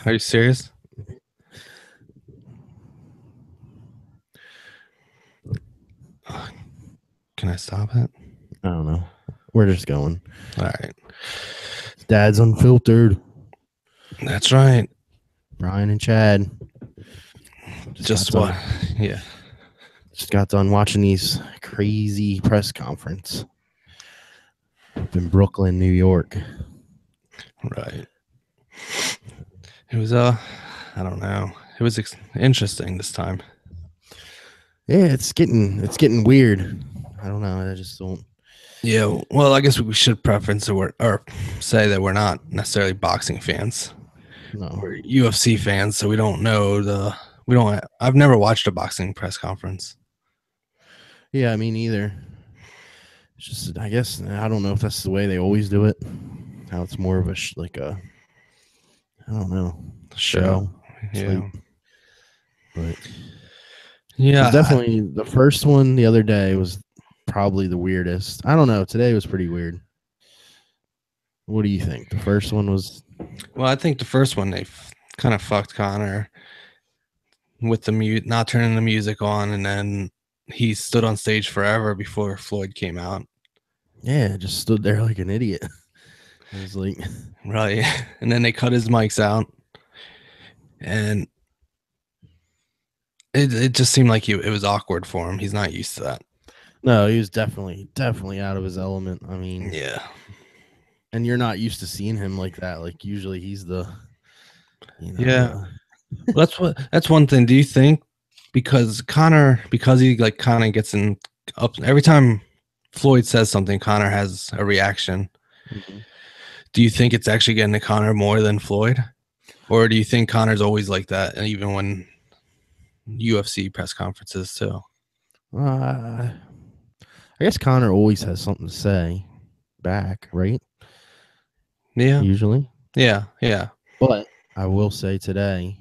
Are you serious? Can I stop it? I don't know. We're just going. All right. Dad's Unfiltered. That's right. Brian and Chad. Just what? Yeah. Just got done watching these crazy press conference up in Brooklyn, New York. Right. It was I don't know. It was interesting this time. Yeah, it's getting weird. I don't know. I just don't. Yeah. Well, I guess we should preference or say that we're not necessarily boxing fans. No. We're UFC fans, so we don't know we don't. I've never watched a boxing press conference. Yeah, me neither. It's just, I guess, I don't know if that's the way they always do it. How it's more of a I don't know, show. Yeah. But yeah, definitely the first one the other day was probably the weirdest. I don't know. Today was pretty weird. What do you think? The first one was. Well, I think the first one they kind of fucked Conor with the not turning the music on, and then he stood on stage forever before Floyd came out. Yeah, just stood there like an idiot. It was like, right, and then they cut his mics out, and it just seemed like it was awkward for him. He's not used to that. No, he was definitely out of his element. I mean, yeah, and you're not used to seeing him like that. Like usually he's the, well, that's one thing. Do you think because he like kind of gets in up every time Floyd says something, Conor has a reaction. Mm-hmm. Do you think it's actually getting to Conor more than Floyd? Or do you think Conor's always like that, and even when UFC press conferences too? I guess Conor always has something to say back, right? Yeah. Usually. Yeah. But I will say today,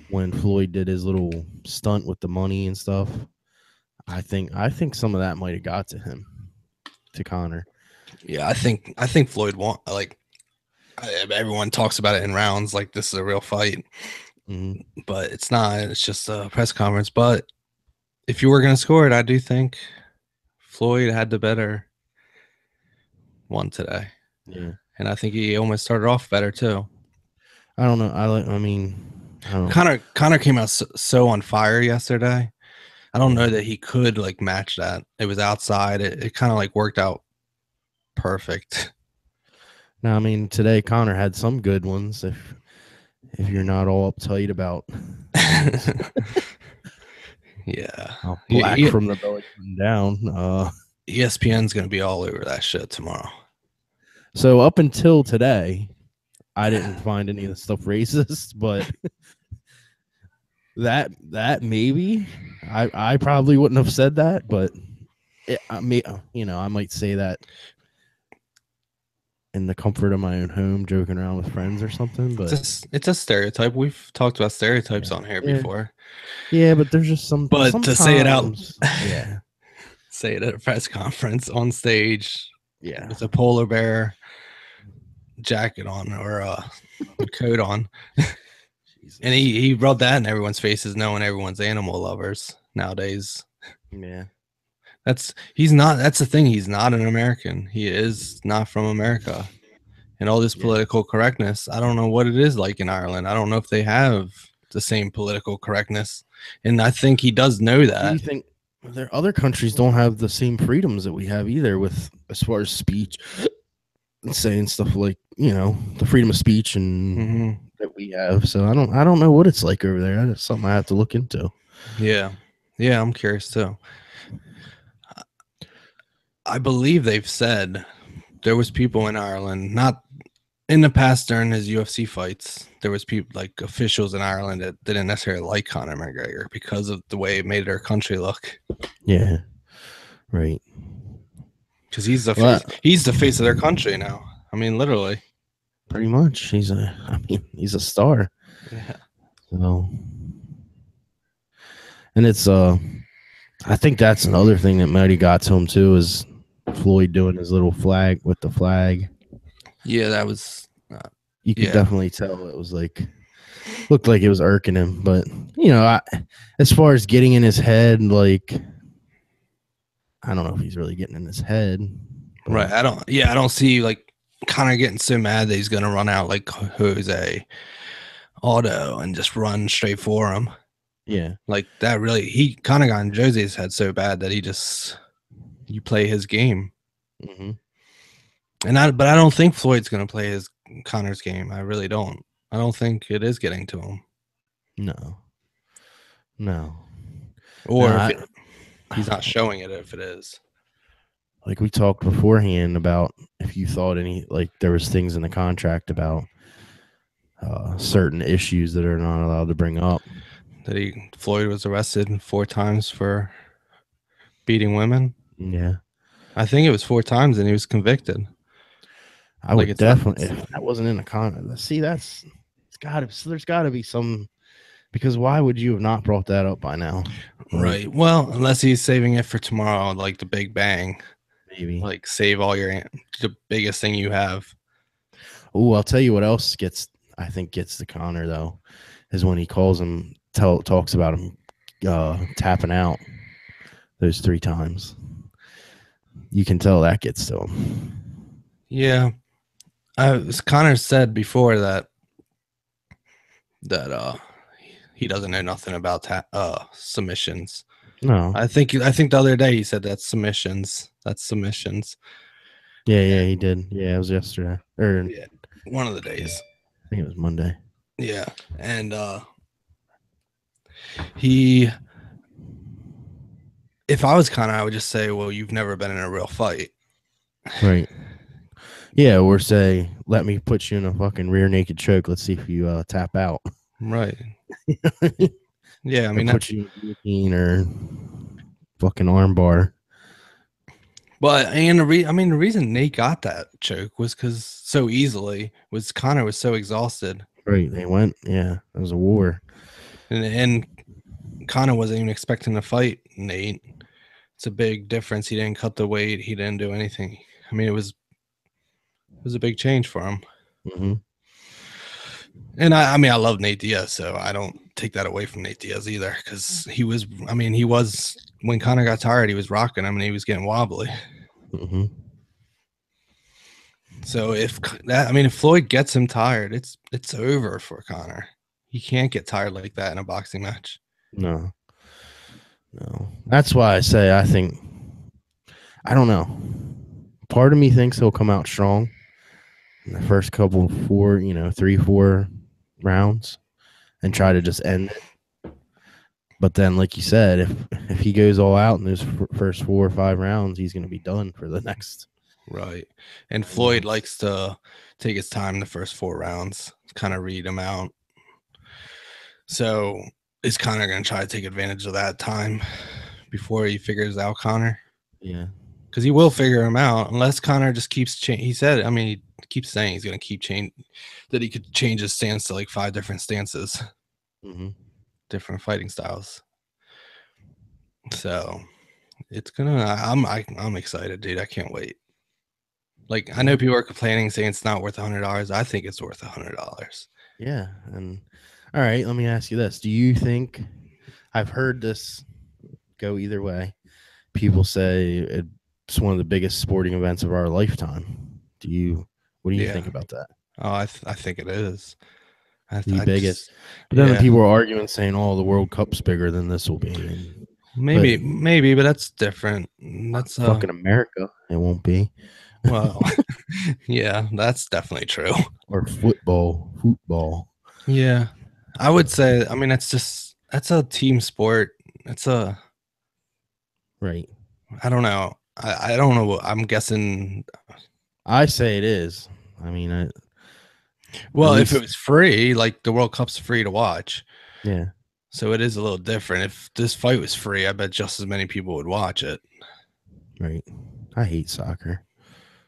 when Floyd did his little stunt with the money and stuff, I think some of that might have got to him, to Conor. Yeah, I think Floyd everyone talks about it in rounds like this is a real fight. Mm-hmm. But it's not. It's just a press conference. But if you were going to score it, I do think Floyd had the better one today. Yeah. And I think he almost started off better too. I don't know. I don't know. Conor came out so on fire yesterday. I don't know that he could like match that. It was outside. It kind of like worked out perfect. Now, I mean, today Conor had some good ones. If you're not all uptight about, yeah, black from the belly down. ESPN's gonna be all over that shit tomorrow. So up until today, I didn't find any of the stuff racist, but that maybe I probably wouldn't have said that, but I might say that in the comfort of my own home, joking around with friends or something. But it's a stereotype. We've talked about stereotypes on here before. Yeah, but there's just some. But sometimes, to say it out, say it at a press conference on stage, yeah, with a polar bear jacket on or a coat on, and he rubbed that in everyone's faces, knowing everyone's animal lovers nowadays. Yeah. That's the thing. He's not an American. He is not from America. And all this political correctness, I don't know what it is like in Ireland. I don't know if they have the same political correctness. And I think he does know that. Do you think other countries don't have the same freedoms that we have either with as far as speech and saying stuff like, the freedom of speech and that we have. So I don't know what it's like over there. That's something I have to look into. Yeah. Yeah, I'm curious too. I believe they've said there was people in Ireland, not in the past during his UFC fights, there was people like officials in Ireland that didn't necessarily like Conor McGregor because of the way it made their country look. Yeah, right. Because he's the face of their country now. I mean, literally. Pretty much. He's a star. Yeah. So, and it's I think that's another thing that might have got to him too, is Floyd doing his little flag with the flag. Yeah, that was. You could definitely tell it was like looked like it was irking him. But as far as getting in his head, like I don't know if he's really getting in his head. Right. I don't see like Conor getting so mad that he's gonna run out like Jose Aldo and just run straight for him. Yeah. Like that really he kind of got in Jose's head so bad that you play his game. Mm-hmm. But I don't think Floyd's gonna play his Conor's game. I really don't. I don't think it is getting to him. No. Or if he's not showing it if it is. Like we talked beforehand about if you thought there was things in the contract about certain issues that are not allowed to bring up. That Floyd was arrested 4 times for beating women. Yeah. I think it was 4 times and he was convicted. I would definitely, if that wasn't in the contract. See, there's got to be some, because why would you have not brought that up by now? Right. Well, unless he's saving it for tomorrow, like the Big Bang. Maybe. Like save all the biggest thing you have. Oh, I'll tell you what else I think gets to Conor though, is when he calls him, talks about him tapping out those 3 times. You can tell that gets to him. Yeah. Conor said before that he doesn't know nothing about submissions. No. I think the other day he said that's submissions. That's submissions. Yeah, he did. Yeah, it was yesterday. Or yeah, one of the days. I think it was Monday. Yeah. And if I was Conor, I would just say, well, you've never been in a real fight. Right. Yeah, or say, let me put you in a fucking rear naked choke. Let's see if you tap out. Right. Yeah, I mean, put you in guillotine or fucking armbar. But the reason Nate got that choke was because so easily was Conor was so exhausted. Right, they went. Yeah, it was a war, and Conor wasn't even expecting to fight Nate. It's a big difference. He didn't cut the weight. He didn't do anything. I mean, it was a big change for him. Mm-hmm. And I love Nate Diaz, so I don't take that away from Nate Diaz either, because he was when Conor got tired, he was rocking. I mean, he was getting wobbly. Mm-hmm. So if Floyd gets him tired, it's over for Conor. He can't get tired like that in a boxing match. No. That's why I say I don't know. Part of me thinks he'll come out strong in the first couple 3-4 rounds and try to just end it. But then, like you said, if he goes all out in those first 4 or 5 rounds, he's going to be done for the next. Right. And Floyd likes to take his time in the first 4 rounds, kind of read him out. So is Conor going to try to take advantage of that time before he figures out Conor? Yeah. Because he will figure him out unless Conor just keeps changing. He said, he keeps saying he's going to keep change that he could change his stance to like 5 different stances, different fighting styles. So it's gonna. I'm excited, dude. I can't wait. Like I know people are complaining, saying it's not worth $100. I think it's worth $100. Yeah, and all right. Let me ask you this: do you think? I've heard this go either way. People say it's one of the biggest sporting events of our lifetime. What do you think about that? Oh, I think it is. The biggest. But then people are arguing, saying, "Oh, the World Cup's bigger than this will be." And maybe, but that's different. That's fucking America. It won't be. Well, yeah, that's definitely true. Or football. Yeah, I would say. I mean, that's a team sport. It's right. I don't know. I don't know. I'm guessing. I say it is. I mean, if it was free, like the World Cup's free to watch. Yeah. So it is a little different. If this fight was free, I bet just as many people would watch it. Right. I hate soccer.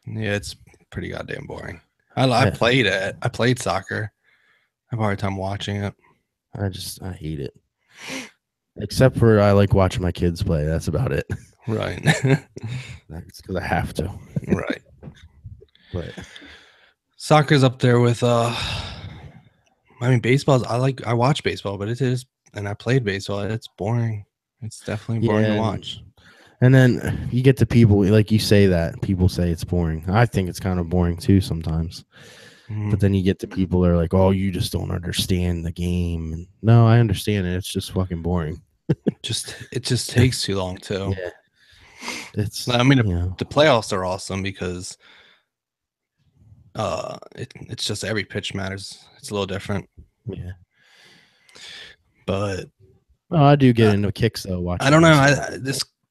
Yeah, it's pretty goddamn boring. I played it. I played soccer. I have a hard time watching it. I hate it. Except for I like watching my kids play. That's about it. Right. That's because I have to. Right. But soccer's up there with I mean, I watch baseball, but it is, and I played baseball. It's boring. It's definitely boring to watch. And then you get to people, like you say that, people say it's boring. I think it's kind of boring too sometimes. But then you get to people that are like, oh, you just don't understand the game. And no, I understand it. It's just fucking boring. It just takes too long too. Yeah. It's, I mean, the playoffs are awesome because it's just every pitch matters. It's a little different. Yeah. But I do get into kicks though. Watching. I don't know.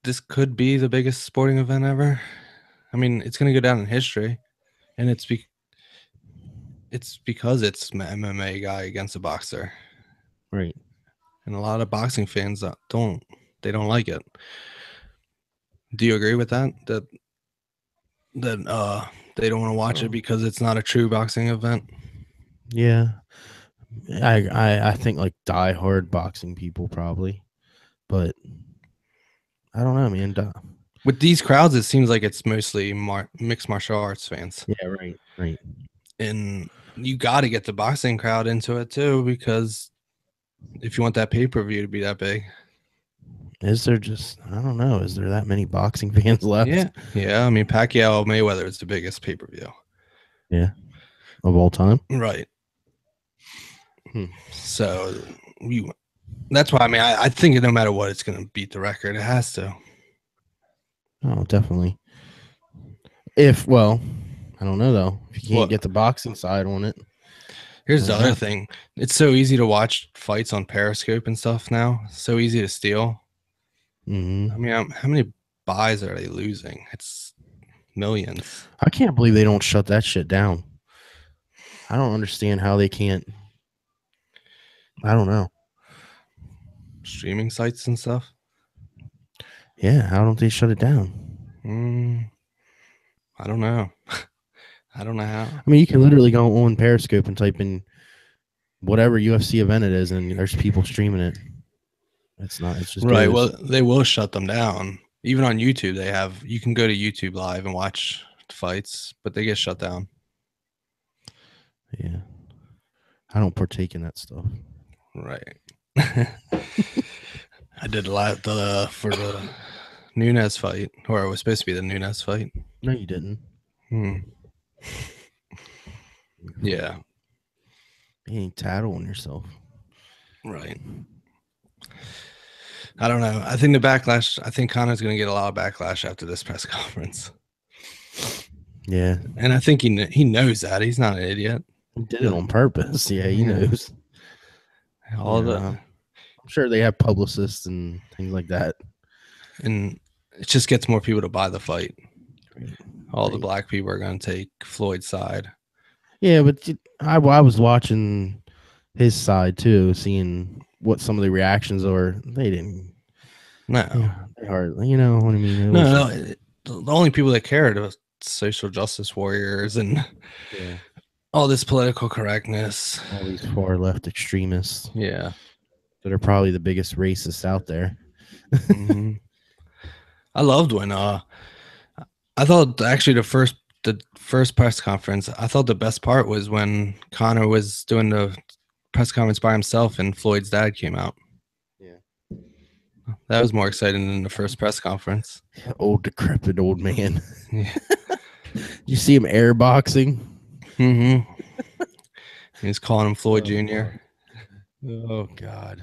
This could be the biggest sporting event ever. I mean, it's going to go down in history, and it's because it's an MMA guy against a boxer, right? And a lot of boxing fans don't like it. Do you agree with that? That they don't want to watch it because it's not a true boxing event? Yeah, I think like die-hard boxing people probably, but I don't know, man. With these crowds, it seems like it's mostly mixed martial arts fans. Yeah, right. And you got to get the boxing crowd into it too, because if you want that pay-per-view to be that big. Is there I don't know. Is there that many boxing fans left? Yeah. I mean, Pacquiao Mayweather is the biggest pay-per-view. Yeah, of all time. Right. So that's why, I mean, I think no matter what, it's going to beat the record. It has to. Oh, definitely. I don't know though. If you can't get the boxing side on it. Here's the other thing. It's so easy to watch fights on Periscope and stuff now. So easy to steal. Mm-hmm. I mean, how many buys are they losing? It's millions. I can't believe they don't shut that shit down. I don't understand how they can't. I don't know. Streaming sites and stuff? Yeah, how don't they shut it down? I don't know. I don't know how. I mean, you can literally go on Periscope and type in whatever UFC event it is, and there's people streaming it. It's just right. Goes. Well, they will shut them down. Even on YouTube, you can go to YouTube Live and watch fights, but they get shut down. Yeah. I don't partake in that stuff. Right. I did a lot for the Nunes fight, or it was supposed to be the Nunes fight. No, you didn't. Yeah. You ain't tattle on yourself. Right. I don't know. I think I think Conor's going to get a lot of backlash after this press conference. Yeah. And I think he knows that. He's not an idiot. He did it on purpose. Yeah, he knows. I'm sure they have publicists and things like that. And it just gets more people to buy the fight. All the black people are going to take Floyd's side. Yeah, but I was watching his side too, seeing what some of the reactions are. They didn't. No. They hardly. You know what I mean? The only people that cared was social justice warriors and all this political correctness. All these far left extremists. Yeah. That are probably the biggest racists out there. Mm-hmm. I loved when I thought actually the first press conference, I thought the best part was when Conor was doing the press conference by himself and Floyd's dad came out. Yeah. That was more exciting than the first press conference. Old decrepit old man. Yeah. You see him airboxing? Mm-hmm. He's calling him Floyd Jr. Oh God.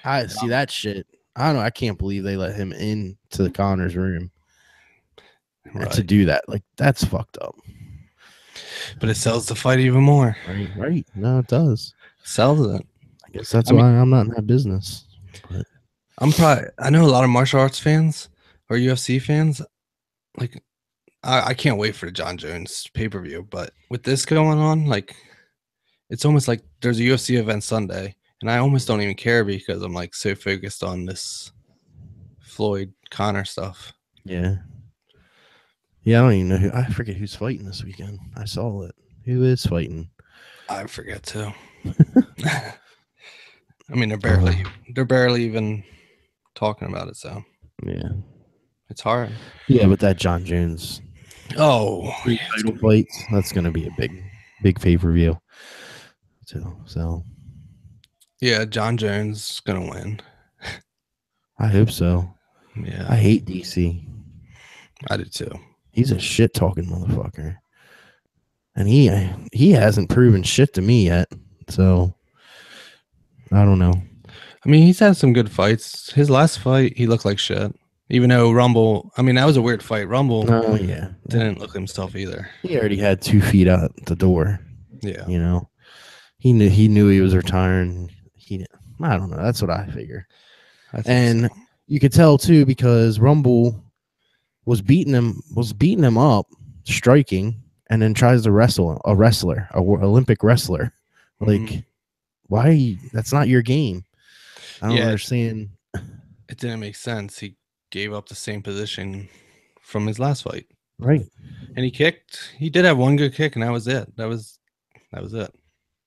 I see that shit. I don't know. I can't believe they let him into the Conor's room to do that. Like, that's fucked up. But it sells the fight even more. Right. No, it does. Sells it. I guess that's why I'm not in that business. But I know a lot of martial arts fans or UFC fans. Like, I can't wait for the John Jones pay-per-view. But with this going on, like, it's almost like there's a UFC event Sunday. And I almost don't even care because I'm like so focused on this Floyd Conor stuff. Yeah. Yeah, I don't even know I forget who's fighting this weekend. I saw it. Who is fighting? I forget too. I mean, they're barely even talking about it, so yeah. It's hard. Yeah, but that John Jones title fights, that's gonna be a big pay-per-view. too. So Yeah, John Jones gonna win. I hope so. Yeah, I hate DC. I do too. He's a shit talking motherfucker, and he hasn't proven shit to me yet. So I don't know. I mean, he's had some good fights. His last fight, he looked like shit. Even though Rumble, I mean, that was a weird fight. Rumble No, yeah, didn't look himself either. he already had 2 feet out the door. Yeah, You know, he knew he was retiring. I don't know. That's what I figure. I think so. And you could tell too because Rumble was beating him up, striking, and then tries to wrestle a wrestler, Olympic wrestler. Mhm. Like, why? That's not your game. I don't Yeah, understand. it didn't make sense. He gave up the same position from his last fight, Right. and he kicked. He did have one good kick, and that was it. That was it.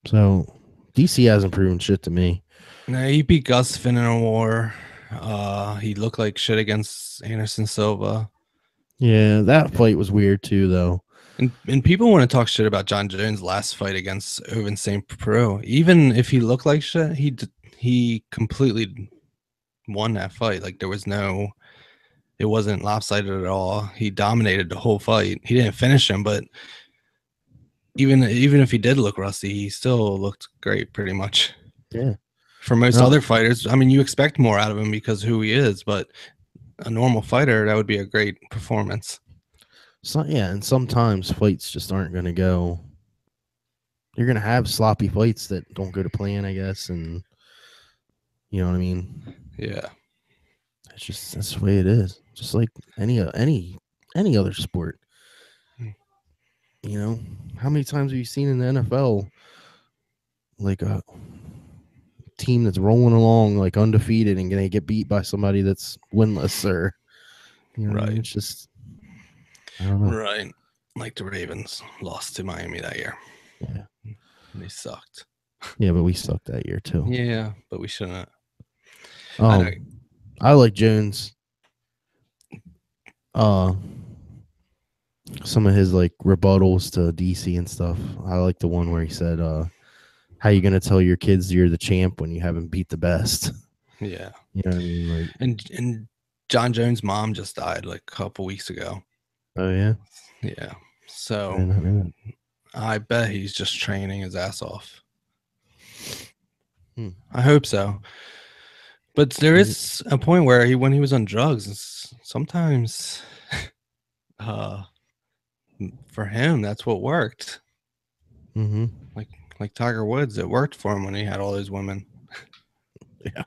So DC hasn't proven shit to me. No, he beat Gus Finn in a war. He looked like shit against Anderson Silva. Yeah, that fight was weird too, though. And people want to talk shit about John Jones' last fight against Oven St. Preux. Even if he looked like shit, he completely won that fight. Like it wasn't lopsided at all. He dominated the whole fight. He didn't finish him, but even if he did look rusty, he still looked great pretty much. Yeah. For most No, other fighters, I mean, you expect more out of him because who he is, but a normal fighter, that would be a great performance. so yeah, and sometimes fights just aren't going to go. You're going to have sloppy fights that don't go to plan, I guess, and you know what I mean. Yeah. That's the way it is. Just like any other sport. You know, how many times have you seen in the NFL like a team that's rolling along like undefeated and gonna get beat by somebody that's winless, or you know what I mean? Right. It's just I don't know. Right. Like the Ravens lost to Miami that year. Yeah, They sucked. yeah, but we sucked that year too. Yeah, but we shouldn't. I know. I like Jones. Uh, some of his like rebuttals to DC and stuff. I like the one where he said, "How you gonna tell your kids you're the champ when you haven't beat the best?" Yeah. You know what I mean? Like, And John Jones' mom just died like a couple weeks ago. oh yeah, Yeah. I So didn't know that. I bet he's just training his ass off. Hmm. I hope so. But there is a point where when he was on drugs, sometimes uh for him that's what worked. Mm-hmm. Like Tiger Woods, it worked for him when he had all those women. Yeah.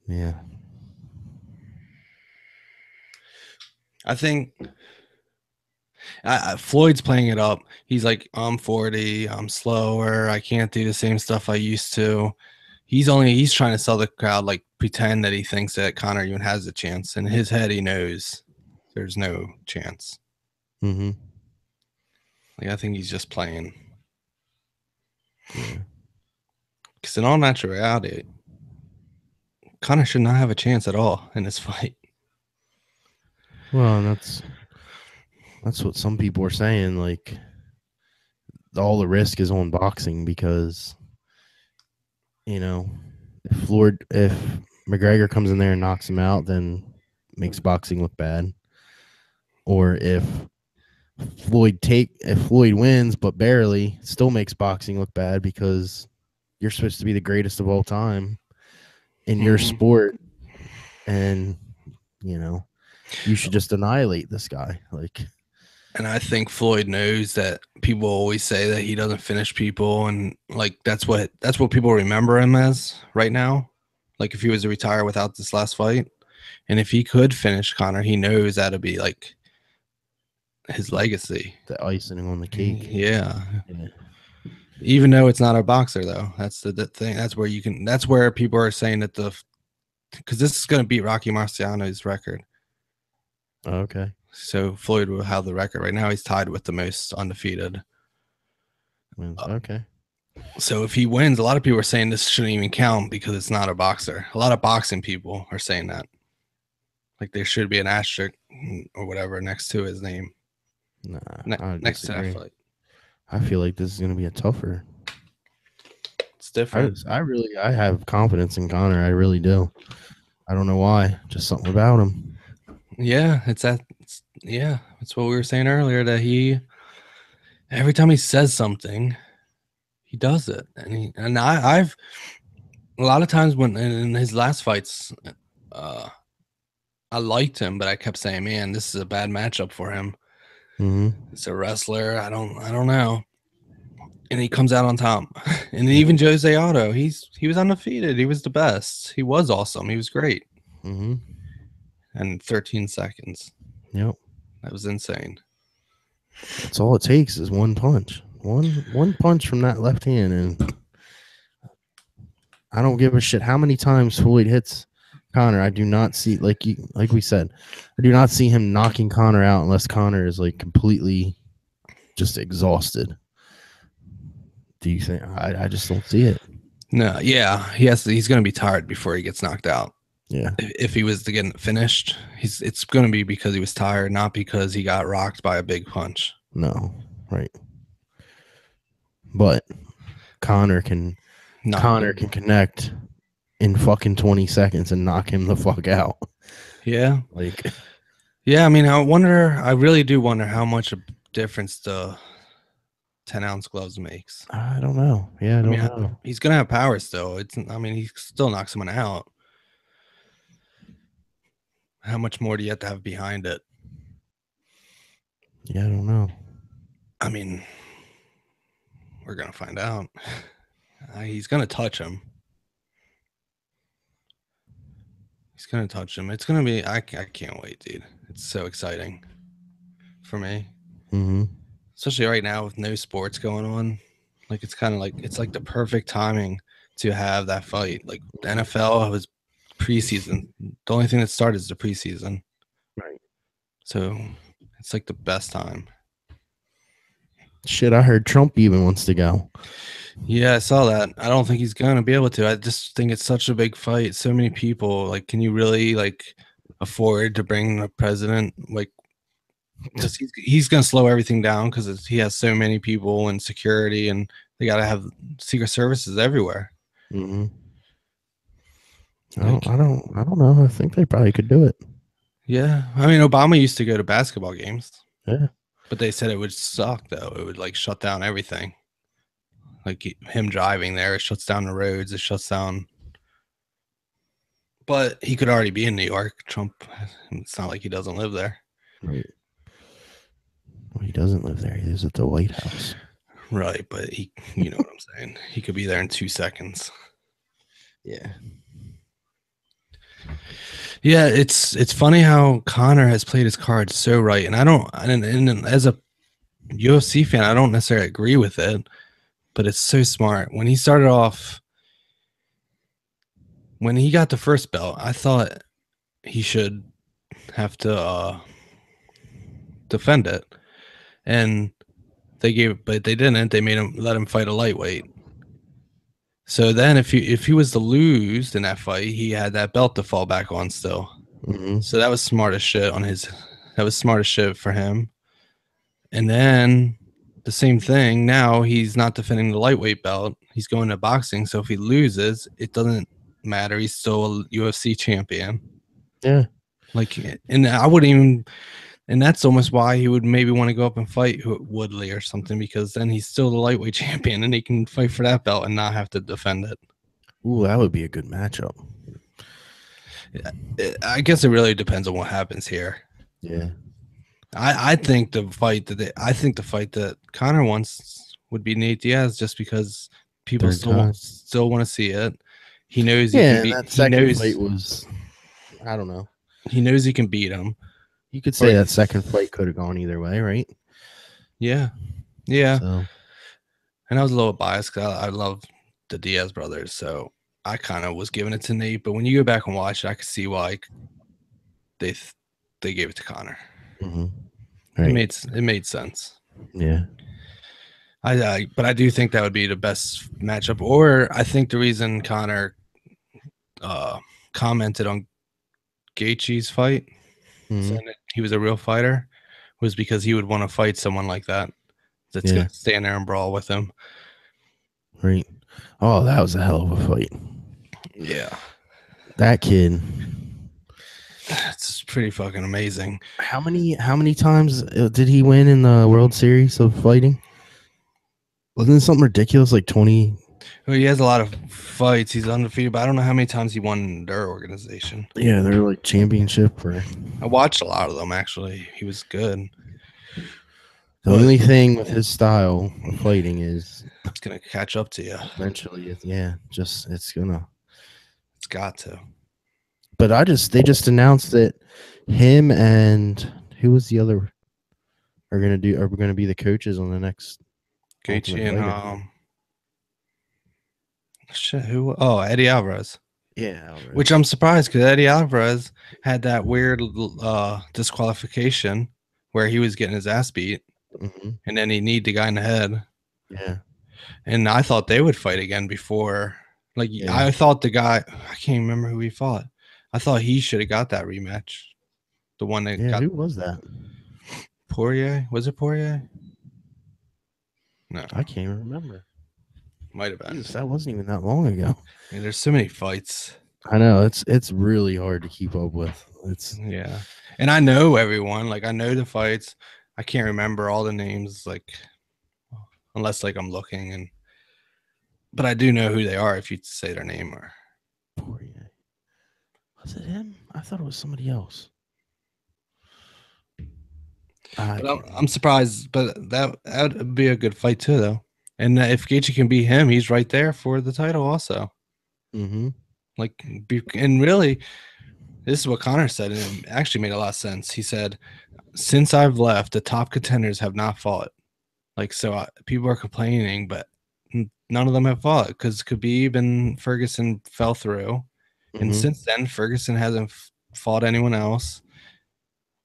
Yeah. I think Floyd's playing it up. He's like, I'm 40, I'm slower, I can't do the same stuff I used to. He's trying to sell the crowd, like pretend that he thinks that Conor even has a chance. In his head, he knows there's no chance. Mm-hmm. Like I think he's just playing. Yeah. Because in all naturality, Conor should not have a chance at all in this fight. Well, that's what some people are saying. Like, all the risk is on boxing because you know if McGregor comes in there and knocks him out, then makes boxing look bad. Or if Floyd wins but barely, still makes boxing look bad because you're supposed to be the greatest of all time in your sport, and you know you should just annihilate this guy. Like, And I think Floyd knows that people always say that he doesn't finish people, and like that's what people remember him as right now. Like if he was to retire without this last fight, and if he could finish Conor, he knows that'd be like his legacy. the icing on the cake. Yeah. Yeah. Even though it's not a boxer, though, that's the thing. That's where people are saying that because this is going to beat Rocky Marciano's record. Okay. So Floyd will have the record right now. He's tied with the most undefeated. Okay. So if he wins, a lot of people are saying this shouldn't even count because it's not a boxer. A lot of boxing people are saying that. Like there should be an asterisk or whatever next to his name. Nah, Next to that fight. I feel like this is gonna be a tougher. different. I have confidence in Conor. I really do. I don't know why. Just something about him. Yeah, yeah, that's what we were saying earlier, that every time he says something, he does it. And I've a lot of times when in his last fights, I liked him, but I kept saying, man, this is a bad matchup for him. It's a wrestler. I don't know. And he comes out on top. And even Jose Aldo, he was undefeated. He was the best. He was awesome. He was great. And 13 seconds. Yep. That was insane. That's all it takes is one punch. One punch from that left hand, and I don't give a shit how many times Floyd hits Conor. I do not see, like we said, I do not see him knocking Conor out unless Conor is like completely just exhausted. Do you think? I just don't see it. No, yeah, he's going to be tired before he gets knocked out. Yeah. If he was to get finished, it's going to be because he was tired, not because he got rocked by a big punch. No, right. But Conor can connect in fucking 20 seconds and knock him the fuck out. Yeah. Like, yeah, I mean, I really do wonder how much a difference the 10-ounce gloves makes. I don't know. Yeah, I don't know. He's going to have power still. He still knocks someone out. How much more do you have to have behind it? Yeah, I don't know. I mean, we're going to find out. He's going to touch him. He's going to touch him. It's going to be, I can't wait, dude. It's so exciting for me. Especially right now with no sports going on. Like, it's kind of like, it's like the perfect timing to have that fight. Like, the NFL was preseason. The only thing that started is the preseason. Right. So it's like the best time. Shit, I heard Trump even wants to go. Yeah, I saw that. I don't think he's going to be able to. I just think it's such a big fight. So many people. Like, can you really, like, afford to bring the president? Like, just he's going to slow everything down because he has so many people and security, and they got to have secret services everywhere. Like, I don't know. I think they probably could do it. Yeah, I mean, Obama used to go to basketball games. Yeah, but they said it would suck though. It would like shut down everything. Like him driving there, it shuts down the roads. It shuts down. But he could already be in New York. Trump, it's not like he doesn't live there. Right. Well, he doesn't live there. He lives at the White House. Right, but you know what I'm saying. He could be there in 2 seconds. Yeah. Yeah, it's funny how Conor has played his cards so right, and and as a UFC fan, I don't necessarily agree with it, but it's so smart. When he started off, when he got the first belt, I thought he should have to defend it, and but they didn't. They let him fight a lightweight. So then, if he was to lose in that fight, he had that belt to fall back on still. So that was smart as shit that was smart as shit for him. And then the same thing. Now he's not defending the lightweight belt. He's going to boxing. So if he loses, it doesn't matter. He's still a UFC champion. Yeah. Like, and I wouldn't even. And that's almost why he would maybe want to go up and fight Woodley or something, because then he's still the lightweight champion and he can fight for that belt and not have to defend it. Ooh, that would be a good matchup. I guess it really depends on what happens here. Yeah. I think the fight that Conor wants would be Nate Diaz, just because people still want to see it. He knows he can beat. That second fight was, I don't know. He knows he can beat him. You could say that second fight could have gone either way, right? Yeah. So. And I was a little biased because I love the Diaz brothers, so I kind of was giving it to Nate. But when you go back and watch it, I could see why they gave it to Conor. Right. It made sense. Yeah. But I do think that would be the best matchup. Or I think the reason Conor commented on Gaethje's fight, saying that he was a real fighter, was because he would want to fight someone like that's going to stand there and brawl with him. Right. Oh, that was a hell of a fight. Yeah, That kid. it's pretty fucking amazing. How many times did he win in the World Series of fighting? Wasn't it something ridiculous like 20? Well, he has a lot of fights. He's undefeated, but I don't know how many times he won their organization. Yeah, they're like championship or I watched a lot of them actually. He was good. the But only thing with his style of fighting is it's gonna catch up to you. eventually it's gonna. It's got to. But they just announced that him and who was the other are gonna be the coaches on the next Gaethje Ultimate and Fighter. shit. Who? Oh, Eddie Alvarez. Yeah, Alvarez. Which I'm surprised because Eddie Alvarez had that weird disqualification where he was getting his ass beat, and then he kneed the guy in the head. Yeah. And I thought they would fight again before. Like Yeah. I thought the guy, I can't remember who he fought. I thought he should have got that rematch. The one that got Who was that? Poirier. Was it Poirier? No, I can't even remember. might have been. Jesus, that wasn't even that long ago. Yeah, there's so many fights. I know it's really hard to keep up with. Yeah, and I know everyone. Like I know the fights. I can't remember all the names. Like unless like I'm looking but I do know who they are if you say their name or. Poirier. Was it him? I thought it was somebody else. I'm surprised, but that would be a good fight too, though. And if Gaethje can beat him, he's right there for the title, also. Mm-hmm. Like, and really, this is what Conor said, and it actually made a lot of sense. He said, "Since I've left, the top contenders have not fought. Like, so people are complaining, but none of them have fought because Khabib and Ferguson fell through, and since then, Ferguson hasn't fought anyone else.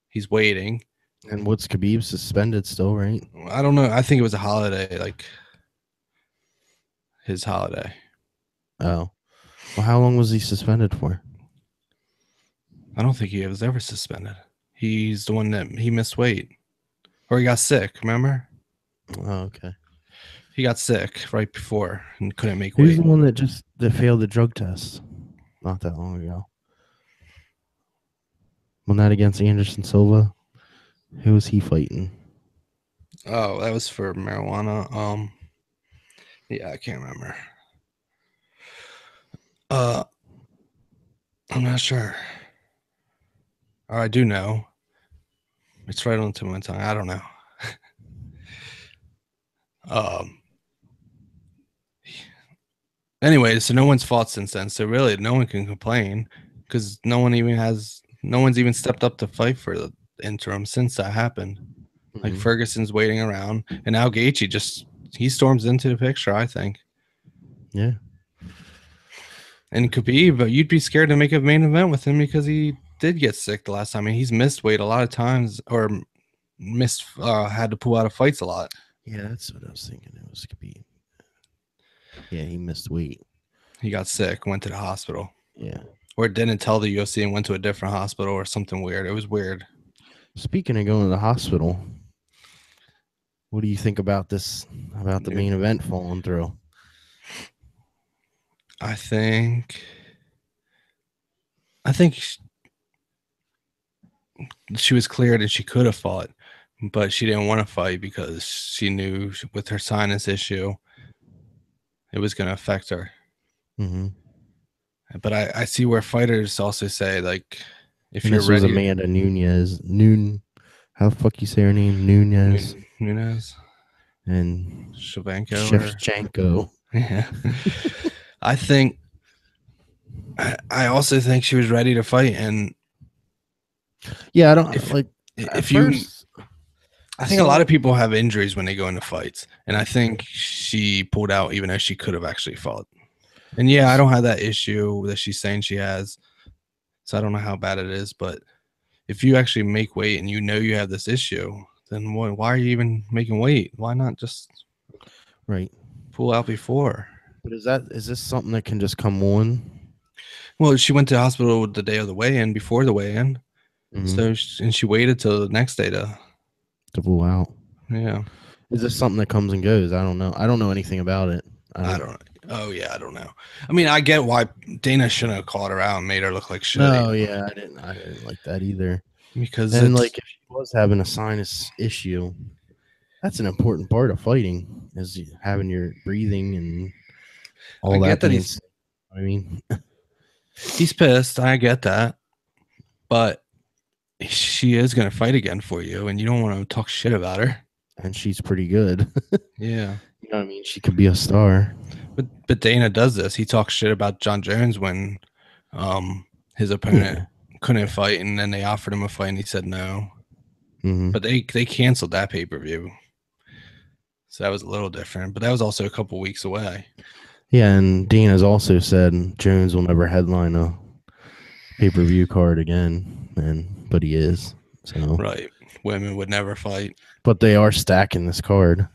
He's waiting." And what's Khabib suspended still, right? I don't know. I think it was a holiday, like his holiday. Oh. Well, how long was he suspended for? I don't think he was ever suspended. He's the one that he missed weight. Or he got sick, remember? Oh, okay. He got sick right before and couldn't make Who's weight. the one that failed the drug test not that long ago? Wasn't that against Anderson Silva? Who was he fighting? Oh, that was for marijuana. Yeah, I can't remember. I'm not sure. Or I do know. It's right on the tip of my tongue. I don't know. Anyway, so no one's fought since then. So really, no one can complain because no one's even stepped up to fight for the interim since that happened. Like Ferguson's waiting around, and now Gaethje he storms into the picture. I think. Yeah. And Khabib, but you'd be scared to make a main event with him because he did get sick the last time. I mean, he's missed weight a lot of times, or had to pull out of fights a lot. Yeah, that's what I was thinking. It was Khabib. Yeah, he missed weight. He got sick, went to the hospital. Yeah. Or didn't tell the UFC and went to a different hospital or something weird. It was weird. Speaking of going to the hospital, what do you think about this? About the main event falling through? I think she was cleared and she could have fought, but she didn't want to fight because she knew with her sinus issue, it was going to affect her. Mm-hmm. But I see where fighters also say, like, if and you're this ready. Was Amanda Nunes. How the fuck you say her name? Nunes. And Shevchenko. Yeah. I also think she was ready to fight. And yeah, I don't I think a lot of people have injuries when they go into fights. And I think she pulled out even though she could have actually fought. And yeah, I don't have that issue that she's saying she has. So I don't know how bad it is. But if you actually make weight and you know you have this issue, then why are you even making weight? Why not just pull out before? But is this something that can just come on? Well, she went to the hospital the day of the weigh-in, before the weigh-in. So and she waited till the next day to pull out. Yeah. Is this something that comes and goes? I don't know. I don't know anything about it. I don't Oh yeah, I don't know. I mean, I get why Dana shouldn't have called her out and made her look like shit. No, yeah, I didn't like that either. Because And it's like, if she was having a sinus issue, that's an important part of fighting, is having your breathing and I all get that that being. I mean, he's pissed. I get that, but she is gonna fight again for you, and you don't want to talk shit about her. and she's pretty good. Yeah, You know what I mean? She could be a star. but Dana does this. He talks shit about John Jones when his opponent Yeah. couldn't fight, and then they offered him a fight, and he said no. Mm-hmm. But they canceled that pay-per-view, so that was a little different. But that was also a couple weeks away. Yeah, and Dean has also said Jones will never headline a pay-per-view card again, but he is. So Right, women would never fight. but they are stacking this card.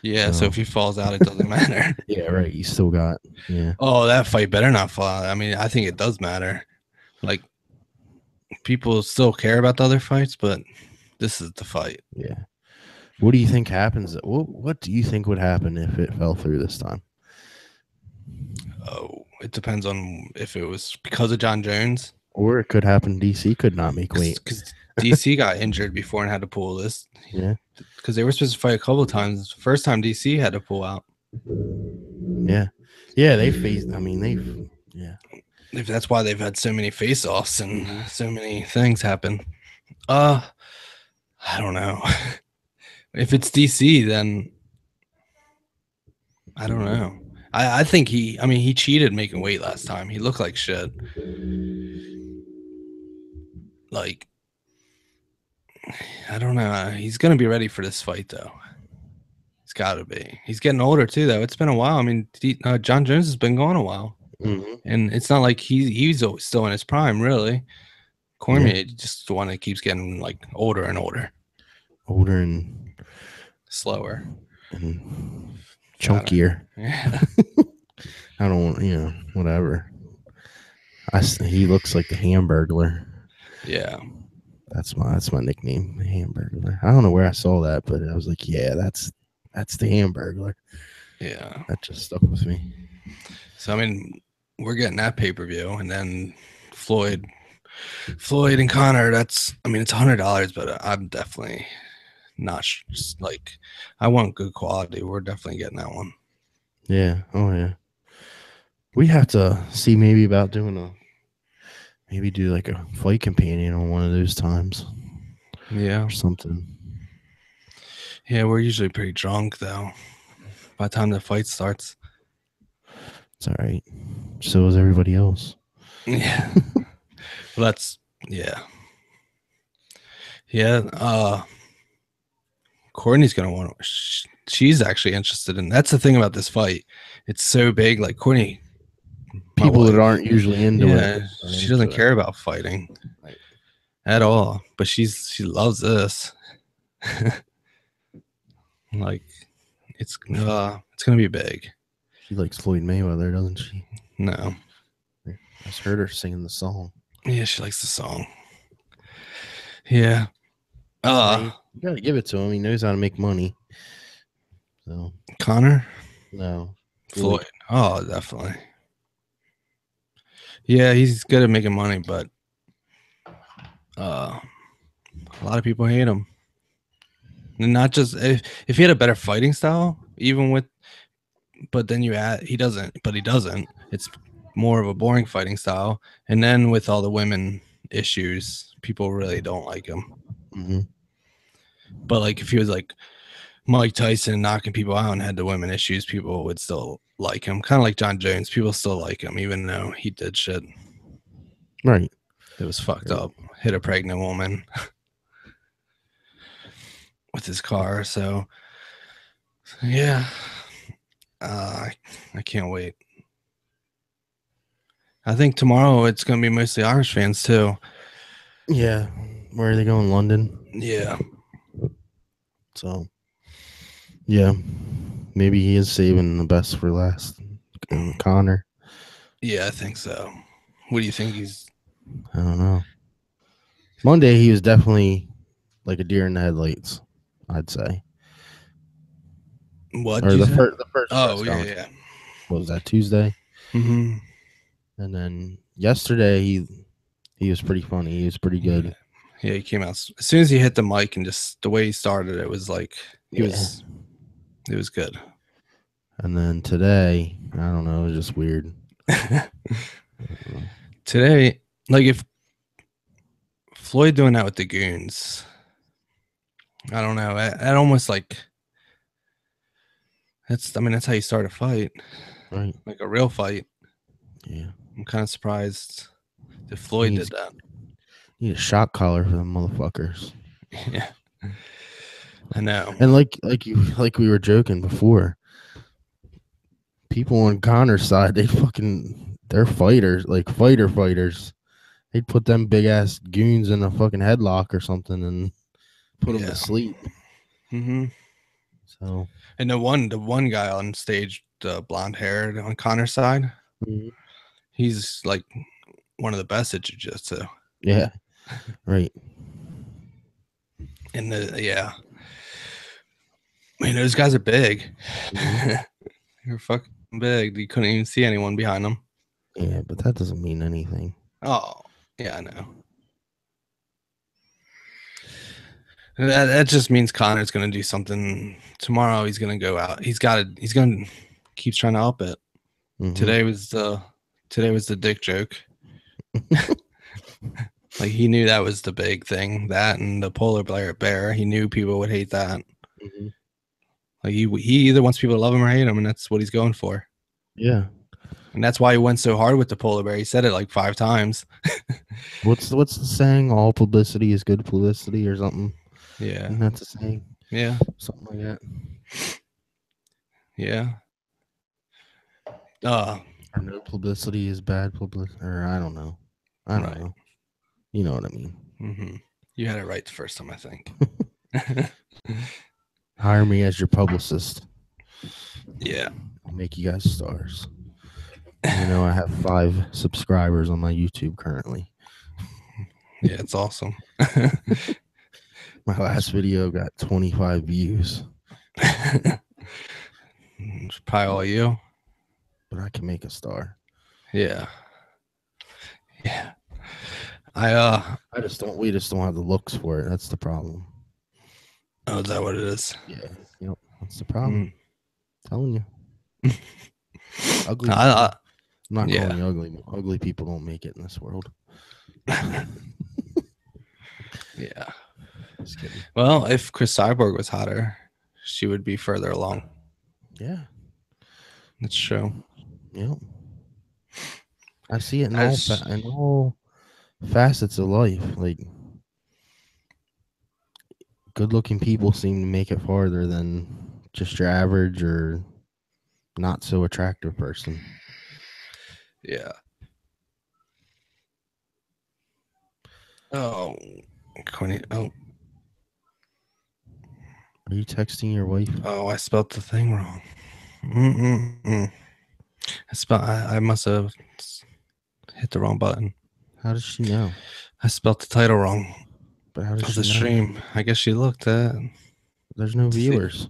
Yeah, so if he falls out, it doesn't matter. Yeah, right. You still got Oh, that fight better not fall out. I mean, I think it does matter. Like, people still care about the other fights, but this is the fight. Yeah. What do you think happens? What do you think would happen if it fell through this time? Oh, it depends on if it was because of John Jones. Or it could happen DC could not make weight. Because DC got injured before and had to pull this. Yeah. Because they were supposed to fight a couple of times. First time DC had to pull out. Yeah. Yeah, they faced, I mean, That's why they've had so many face-offs and so many things happen. I don't know. If it's DC, then I don't know. I think he cheated making weight last time. He looked like shit. Like, I don't know. He's going to be ready for this fight, though. He's got to be. He's getting older, too, though. It's been a while. I mean, John Jones has been gone a while. Mm-hmm. And it's not like he's still in his prime, really. Cormier just the one that keeps getting, like, older and older. Older and slower. And chunkier. Yeah. I don't, whatever. He looks like the Hamburglar. Yeah. That's my nickname, the Hamburglar. I don't know where I saw that, but I was like, yeah, that's the Hamburglar. Yeah. That just stuck with me. So I mean, we're getting that pay-per-view, and then Floyd and Conor. It's $100, but I'm definitely not like, I want good quality. We're definitely getting that one. Yeah. Oh yeah. We have to see maybe about doing do like a fight companion on one of those times. Yeah. Or something. Yeah, we're usually pretty drunk though. By the time the fight starts. It's all right. So is everybody else. Yeah. Well, yeah. Yeah. Courtney's gonna want to. She's actually interested in. That's the thing about this fight. It's so big. Like Courtney, people that aren't usually into it. She doesn't care about fighting at all. But she loves this. Like, it's gonna be big. She likes Floyd Mayweather, doesn't she? No. I just heard her singing the song. Yeah, she likes the song. Yeah. You gotta give it to him. He knows how to make money. So Conor? No. Floyd. Oh, definitely. Yeah, he's good at making money, but a lot of people hate him. And not just if he had a better fighting style, but then he doesn't. It's more of a boring fighting style. And then with all the women issues, people really don't like him. Mm-hmm. But like if he was like Mike Tyson knocking people out and had the women issues, people would still like him. Kind of like John Jones. People still like him, even though he did shit. Right. It was fucked up. Hit a pregnant woman with his car. So yeah. I can't wait. I think tomorrow it's going to be mostly Irish fans too. Yeah. Where are they going? London? Yeah. So, yeah. Maybe he is saving the best for last. Conor. Yeah, I think so. What do you think I don't know. Monday, he was definitely like a deer in the headlights, I'd say. What? Or the first. Oh, yeah. what was that, Tuesday? Mm-hmm. And then yesterday he was pretty funny. He was pretty good. Yeah, he came out as soon as he hit the mic, and just the way he started, it was like it was good. And then today, I don't know, it was just weird. Today, like if Floyd doing that with the goons, I don't know. I almost like that's. I mean, that's how you start a fight, right? like a real fight. Yeah, I'm kind of surprised that Floyd did that. Need a shock collar for them motherfuckers. Yeah, I know. And like we were joking before, people on Conor's side, they're fighters, like fighters. They'd put them big ass goons in a fucking headlock or something and put them to sleep. Mm-hmm. So, and the one guy on stage, the blonde haired on Conor's side, he's like one of the best at jiu-jitsu. Yeah, right. And I mean, those guys are big. They're fucking big. You couldn't even see anyone behind them. Yeah, but that doesn't mean anything. Oh, yeah, I know. That just means Conor's going to do something tomorrow. He's going to go out. He's going to keep trying to up it. Today was the dick joke. Like he knew that was the big thing, that and the polar bear. He knew people would hate that. Like he either wants people to love him or hate him, and that's what he's going for. Yeah, and that's why he went so hard with the polar bear. He said it like 5 times. What's the saying? All publicity is good publicity, or something. Yeah, and that's a saying. Yeah, something like that. Yeah. Or no publicity is bad publicity, or I don't know. I don't know. You know what I mean. Mm-hmm. You had it right the first time, I think. Hire me as your publicist. Yeah. I'll make you guys stars. You know, I have 5 subscribers on my YouTube currently. Yeah, it's awesome. My last video got 25 views. It's probably all you. But I can make a star. Yeah. Yeah. We just don't have the looks for it. That's the problem. Oh, is that what it is? Yeah. Yep. That's the problem. Telling you. Ugly. I'm not calling you ugly. Ugly people don't make it in this world. Yeah. Just kidding. Well, if Chris Cyborg was hotter, she would be further along. Yeah. That's true. Yep. I see it in all facets of life. Like, good-looking people seem to make it farther than just your average or not so attractive person. Yeah. Oh, Connie. Oh. Are you texting your wife? Oh, I spelled the thing wrong. I must have hit the wrong button. How does she know? I spelled the title wrong. But how does she know? The stream. I guess she looked at. There's no viewers.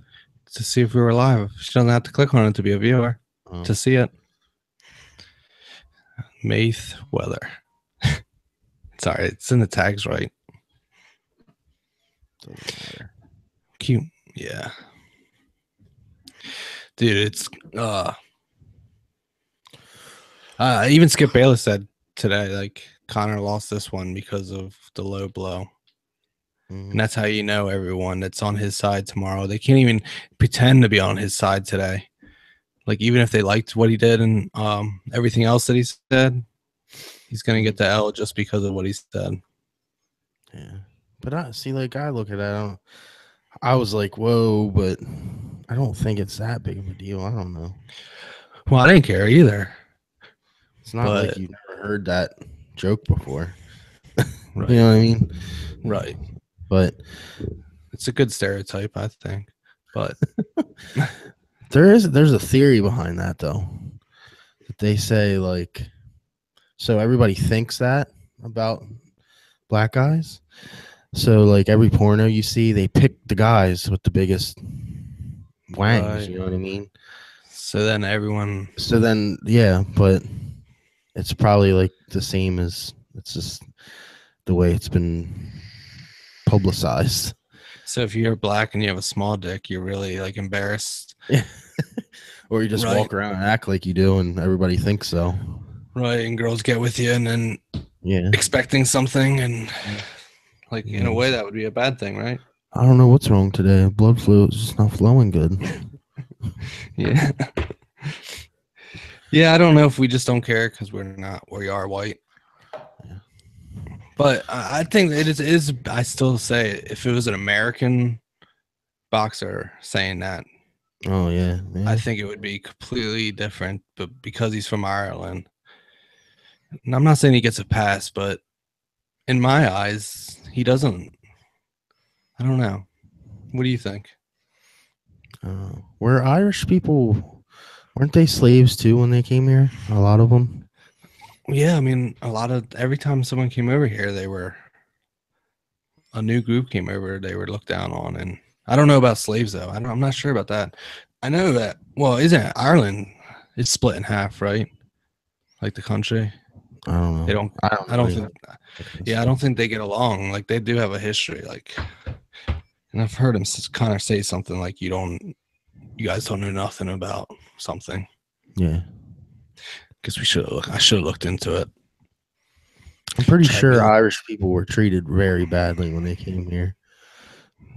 To see if we were live. She doesn't have to click on it to be a viewer. To see it. Mayweather. Sorry, it's in the tags right. Doesn't matter. Cute. Yeah. Dude, it's even Skip Bayless said today, like, Conor lost this one because of the low blow. And that's how you know everyone that's on his side tomorrow. They can't even pretend to be on his side today. Like, even if they liked what he did and everything else that he said, he's going to get the L just because of what he said. Yeah. But I look at that, I was like, whoa, but I don't think it's that big of a deal. I don't know. Well, I didn't care either. It's not like you've never heard that joke before. Right. You know what I mean? Right. But it's a good stereotype, I think. But there's a theory behind that, though. That they say, like, so everybody thinks that about black guys. So, like, every porno you see, they pick the guys with the biggest wangs. Right. You know what I mean? So then everyone. So then, yeah, but it's probably like the same as it's just the way it's been publicized. So if you're black and you have a small dick, you're really like embarrassed. Yeah. Or you just Right. walk around and act like you do, and everybody thinks so. Right. And girls get with you and then Yeah. expecting something. And like in a Yeah. way, that would be a bad thing, right? I don't know what's wrong today. Blood flow is just not flowing good. Yeah. Yeah. I don't know if we just don't care because we are white. Yeah. But I think it is. I still say if it was an American boxer saying that, Oh yeah, I yeah. think it would be completely different. But because he's from Ireland, and I'm not saying he gets a pass, but in my eyes, he doesn't. I don't know. What do you think? Were Irish people, weren't they slaves too when they came here? A lot of them. Yeah, I mean, every time someone came over here, a new group came over, they were looked down on. And I don't know about slaves though. I'm not sure about that. I know that. Well, isn't Ireland? It's split in half, right? Like the country. I don't know. They don't. I don't I know. don't think. Yeah, I don't think they get along. Like they do have a history. Like, and I've heard him Connor say something like, You guys don't know nothing about something." Yeah. Because I should have looked into it. I'm pretty sure Irish people were treated very badly when they came here.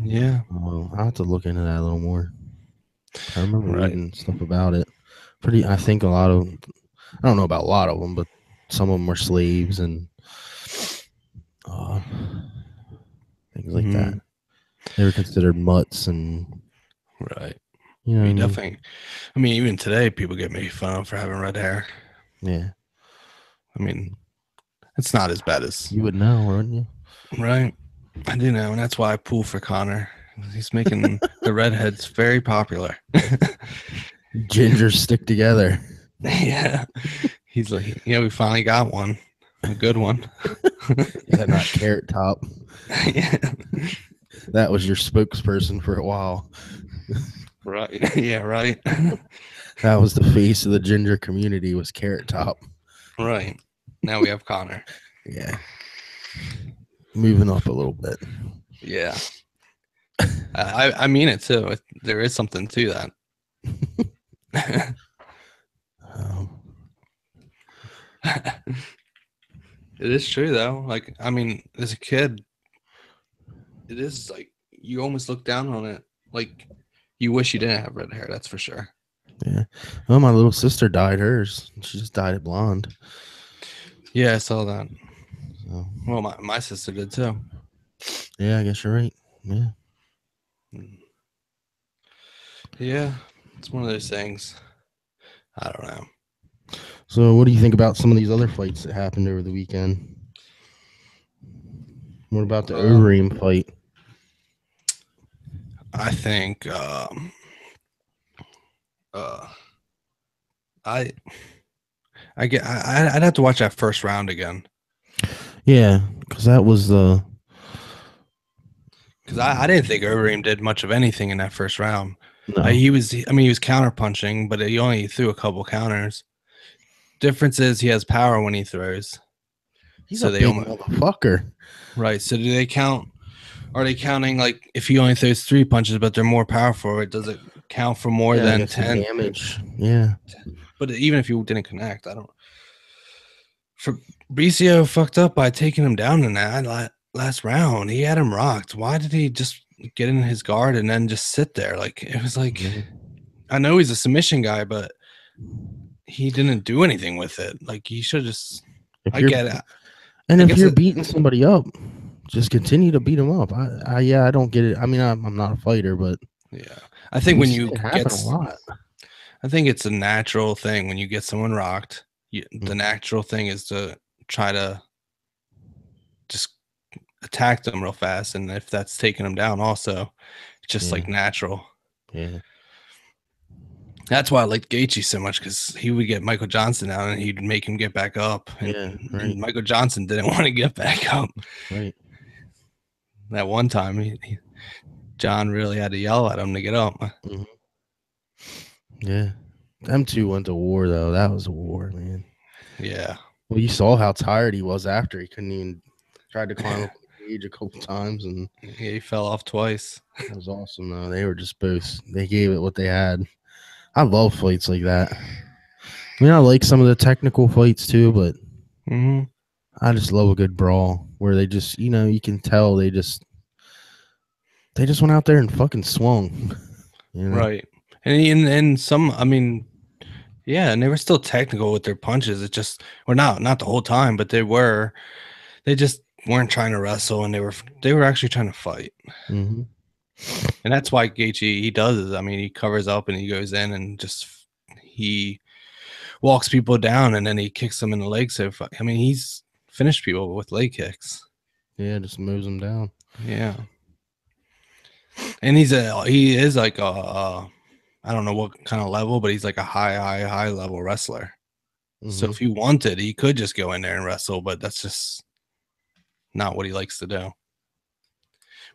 Yeah. Well, I'll have to look into that a little more. I remember reading stuff about it. I think a lot of, I don't know about a lot of them, but some of them were slaves and things like that. They were considered mutts and. Right. You know, definitely. I mean, even today, people get made fun of for having red hair. Yeah. I mean, it's not as bad as you would know, wouldn't you? Right. I do know, and that's why I pull for Conor. He's making the redheads very popular. Gingers stick together. Yeah. He's like, we finally got one. A good one. Yeah, not Carrot Top. Yeah. That was your spokesperson for a while. Right. Yeah, right. That was the face of the ginger community, was Carrot Top. Right. Now we have Conor. Yeah. Moving up a little bit. Yeah. I mean it too. There is something to that. It is true though. Like, I mean, as a kid, it is like you almost look down on it. Like you wish you didn't have red hair. That's for sure. Yeah. Well, my little sister dyed hers. She just dyed it blonde. Yeah, I saw that. So. Well, my sister did too. Yeah, I guess you're right. Yeah. Yeah, it's one of those things. I don't know. So, what do you think about some of these other fights that happened over the weekend? What about the Overeem fight? I think I'd have to watch that first round again. Yeah, because that was the. Because I didn't think Overeem did much of anything in that first round. No. He was counter punching, but he only threw a couple counters. Difference is he has power when he throws. He's a big motherfucker. Right. So do they count? Are they counting like if he only throws 3 punches, but they're more powerful? Does it count for more than 10 damage? Yeah. But even if you didn't connect, I don't. Fabricio fucked up by taking him down in that last round. He had him rocked. Why did he just get in his guard and then just sit there? Like it was like, I know he's a submission guy, but he didn't do anything with it. Like he should just. I get it. And if you're beating somebody up, just continue to beat them up. I don't get it. I mean, I'm not a fighter, but yeah, I think when you get a lot. I think it's a natural thing when you get someone rocked. The natural thing is to try to just attack them real fast, and if that's taking them down, also, it's just like natural. Yeah. That's why I liked Gaethje so much, because he would get Michael Johnson down and he'd make him get back up. And, and Michael Johnson didn't want to get back up. Right. That one time, John really had to yell at him to get up. Yeah. Them two went to war though. That was a war, man. Yeah. Well, you saw how tired he was after. He couldn't even tried to climb up the cage a couple times, and Yeah, he fell off twice. it was awesome though. They were just both. They gave it what they had. I love fights like that. I mean, I like some of the technical fights too, but I just love a good brawl where they just, you can tell they just went out there and fucking swung. Right. And some, I mean, yeah, and they were still technical with their punches. It just, or not the whole time, but they just weren't trying to wrestle, and they were actually trying to fight. Mm-hmm. And that's why Gaethje, he does it. I mean, he covers up and he goes in and he walks people down, and then he kicks them in the legs. So, I mean, he's finished people with leg kicks. Yeah, just moves them down. Yeah. And he is like a I don't know what kind of level, but he's like a high level wrestler. Mm-hmm. So if he wanted, he could just go in there and wrestle, but that's just not what he likes to do,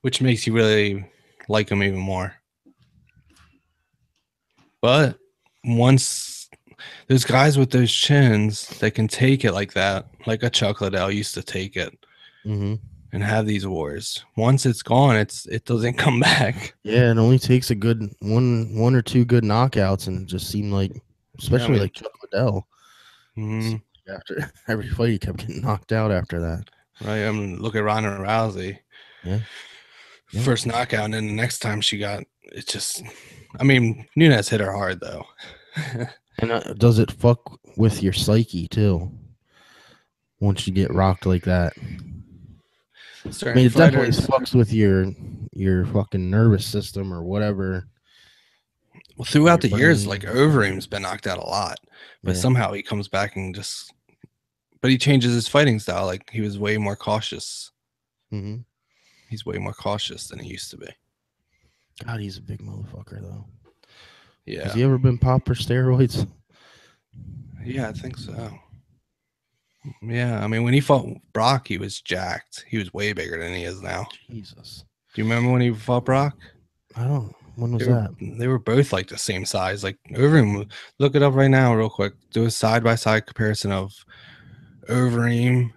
which makes you really like him even more. But once there's guys with those chins that can take it like that, like a Chuck Liddell used to take it. Mm-hmm. And have these wars. Once it's gone, it doesn't come back. Yeah, it only takes a good one or two good knockouts, and it just seemed like, especially like Chuck Liddell. After every fight, he kept getting knocked out after that. Right. I mean, look at Ronda Rousey. Yeah. First knockout, and then the next time she got it, just. I mean, Nunes hit her hard though. And does it fuck with your psyche too? Once you get rocked like that. I mean, it definitely fucks with your fucking nervous system or whatever. Well, throughout the years, like Overeem's been knocked out a lot, but somehow he comes back and but he changes his fighting style. Like he was way more cautious. Mm-hmm. He's way more cautious than he used to be. God, he's a big motherfucker though. Yeah. Has he ever been popped for steroids? Yeah, I think so. Yeah, I mean, when he fought Brock, he was jacked. He was way bigger than he is now. Jesus. Do you remember when he fought Brock? I don't. When was that? They were both like the same size. Like Overeem, look it up right now, real quick. Do a side-by-side comparison of Overeem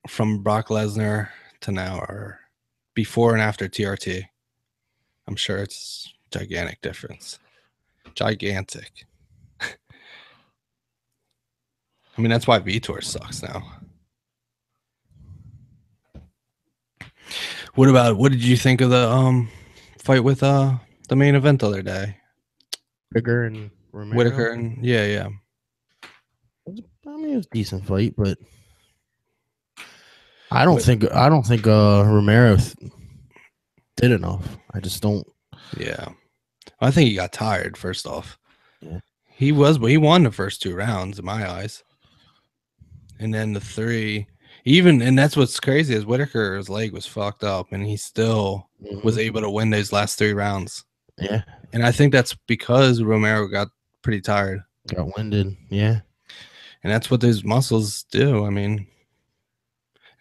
from Brock Lesnar to now, or before and after TRT. I'm sure it's gigantic difference. Gigantic. I mean, that's why Vitor sucks now. What did you think of the fight with the main event the other day? Whitaker and Romero. Whitaker and yeah. I mean, it was a decent fight, but I don't think Romero did enough. I just don't. Yeah, I think he got tired. First off, yeah, he won the first 2 rounds in my eyes, and then the 3. And that's what's crazy is Whitaker's leg was fucked up, and he still was able to win those last 3 rounds. Yeah, and I think that's because Romero got pretty tired, got winded. Yeah, and that's what those muscles do. I mean,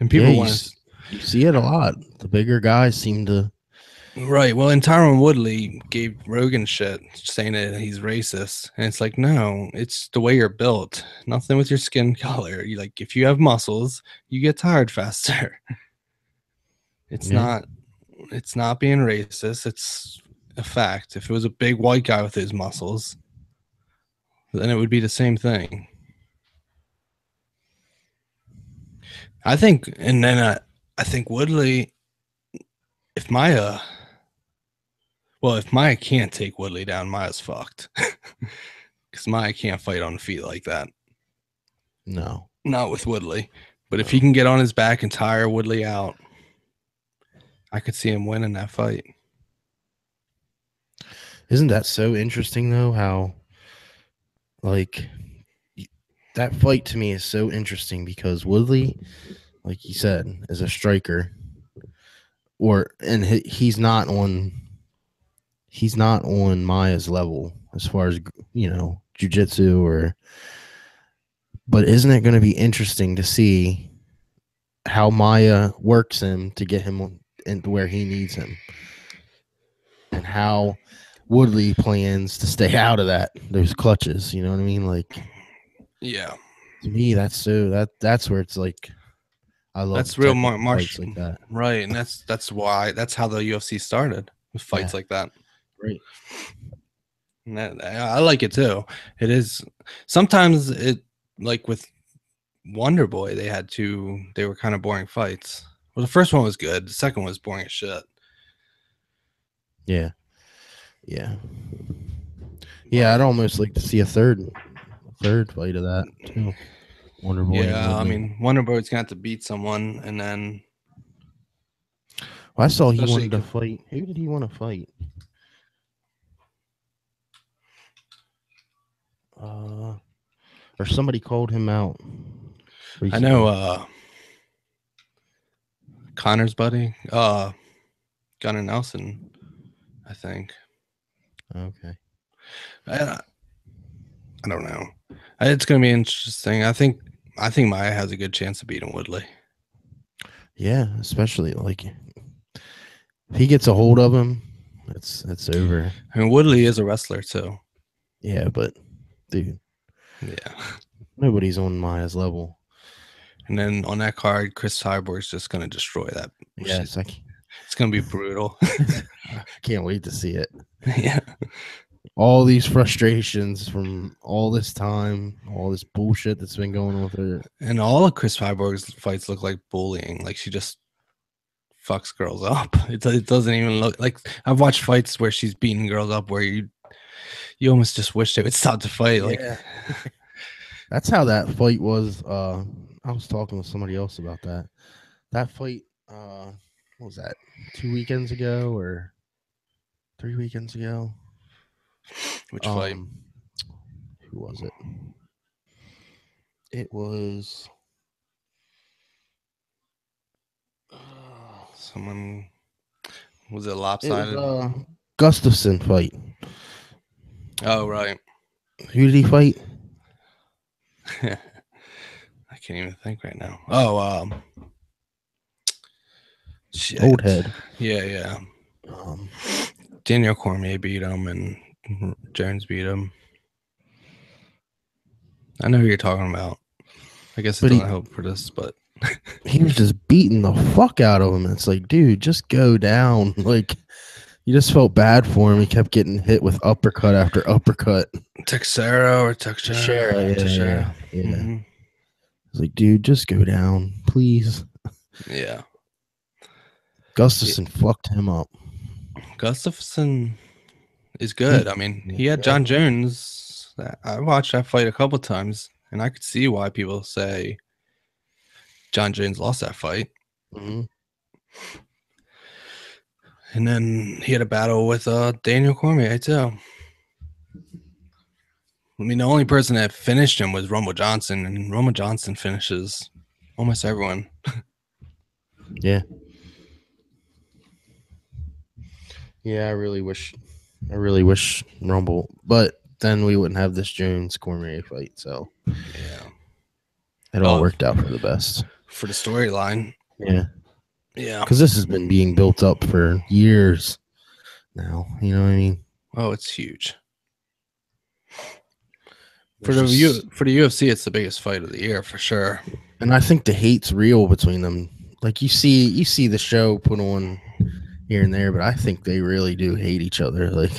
and people want you see it a lot. The bigger guys seem to. Right. Well, and Tyron Woodley gave Rogan shit saying that he's racist. And it's like, no, it's the way you're built. Nothing with your skin color. You like, if you have muscles, you get tired faster. It's not being racist. It's a fact. If it was a big white guy with his muscles, then it would be the same thing. I think, and then I think Woodley, if Maya can't take Woodley down, Maya's fucked. Because Maya can't fight on feet like that. No. Not with Woodley. But if he can get on his back and tire Woodley out, I could see him winning that fight. Isn't that so interesting, though, how, like, that fight to me is so interesting because Woodley, like you said, is a striker. And he's not on Maya's level as far as, jiu-jitsu but isn't it going to be interesting to see how Maya works him to get him into where he needs him, and how Woodley plans to stay out of those clutches. You know what I mean? Like, yeah, to me, that's where it's like I love that's the real technical fights martial, like that. right? And that's how the UFC started with fights like that. Right. And I like it too. It is sometimes it like with Wonder Boy, they were kind of boring fights. Well, the first one was good. The second one was boring as shit. Yeah. Yeah. Yeah, I'd almost like to see a third fight of that too. Wonder Boy and Yeah, I Woodley. mean, Wonder Boy's gonna have to beat someone, and then Well, I saw he especially wanted to fight. Who did he want to fight? Or somebody called him out recently. I know Connor's buddy, Gunnar Nelson, I think. Okay. I don't know. It's gonna be interesting. I think Maya has a good chance of beating Woodley. Yeah, especially like if he gets a hold of him, it's over. I mean, Woodley is a wrestler too. Yeah, but dude, Yeah. nobody's on Maya's level. And then on that card, Chris Cyborg's just gonna destroy that. Yes, It's gonna be brutal. I can't wait to see it. Yeah. All these frustrations from all this time, all this bullshit that's been going on with her. And all of Chris Cyborg's fights look like bullying. Like she just fucks girls up. It doesn't even look like I've watched fights where she's beating girls up where you almost just wish they would stop the fight. Like that's how that fight was. I was talking with somebody else about that. That fight, what was that? 2 weekends ago or 3 weekends ago? Which fight? Who was it? It was someone. Was it lopsided? It was Gustafson fight. Oh right. Who did he fight? I can't even think right now. Oh, shit. Old head. Yeah. Daniel Cormier beat him, and Jones beat him. I know who you're talking about. I guess it doesn't help for this, but he was just beating the fuck out of him. It's like, dude, just go down. Like, you just felt bad for him. He kept getting hit with uppercut after uppercut. Teixeira. Yeah. Mm-hmm. It's like, dude, just go down, please. Yeah. Gustafson fucked him up. Gustafson is good. I mean, he had John Jones. I watched that fight a couple times, and I could see why people say John Jones lost that fight. Mm-hmm. And then he had a battle with Daniel Cormier too. I mean, the only person that finished him was Rumble Johnson, and Rumble Johnson finishes almost everyone. Yeah. Yeah, I really wish Rumble, but then we wouldn't have this Jones Cormier fight. So yeah, it all worked out for the best for the storyline. Yeah, yeah, because this has been being built up for years now. You know what I mean? Oh, it's huge. For the UFC, it's the biggest fight of the year for sure. And I think the hate's real between them. Like you see the show put on here and there, but I think they really do hate each other. Like,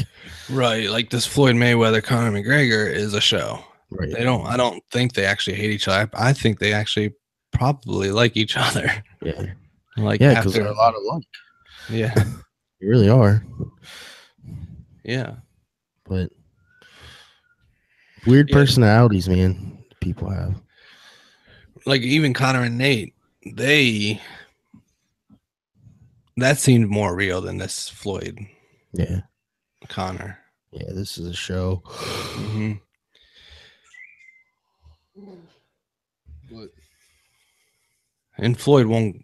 right, like this Floyd Mayweather Conor McGregor is a show. Right. I don't think they actually hate each other. I think they actually probably like each other. Yeah. Like because they're a lot alike. Yeah. They really are. Yeah. But weird personalities, man, people have. Like even Conor and Nate, that seemed more real than this Floyd. Yeah. Conor. Yeah, this is a show. Mm-hmm. But and Floyd won't.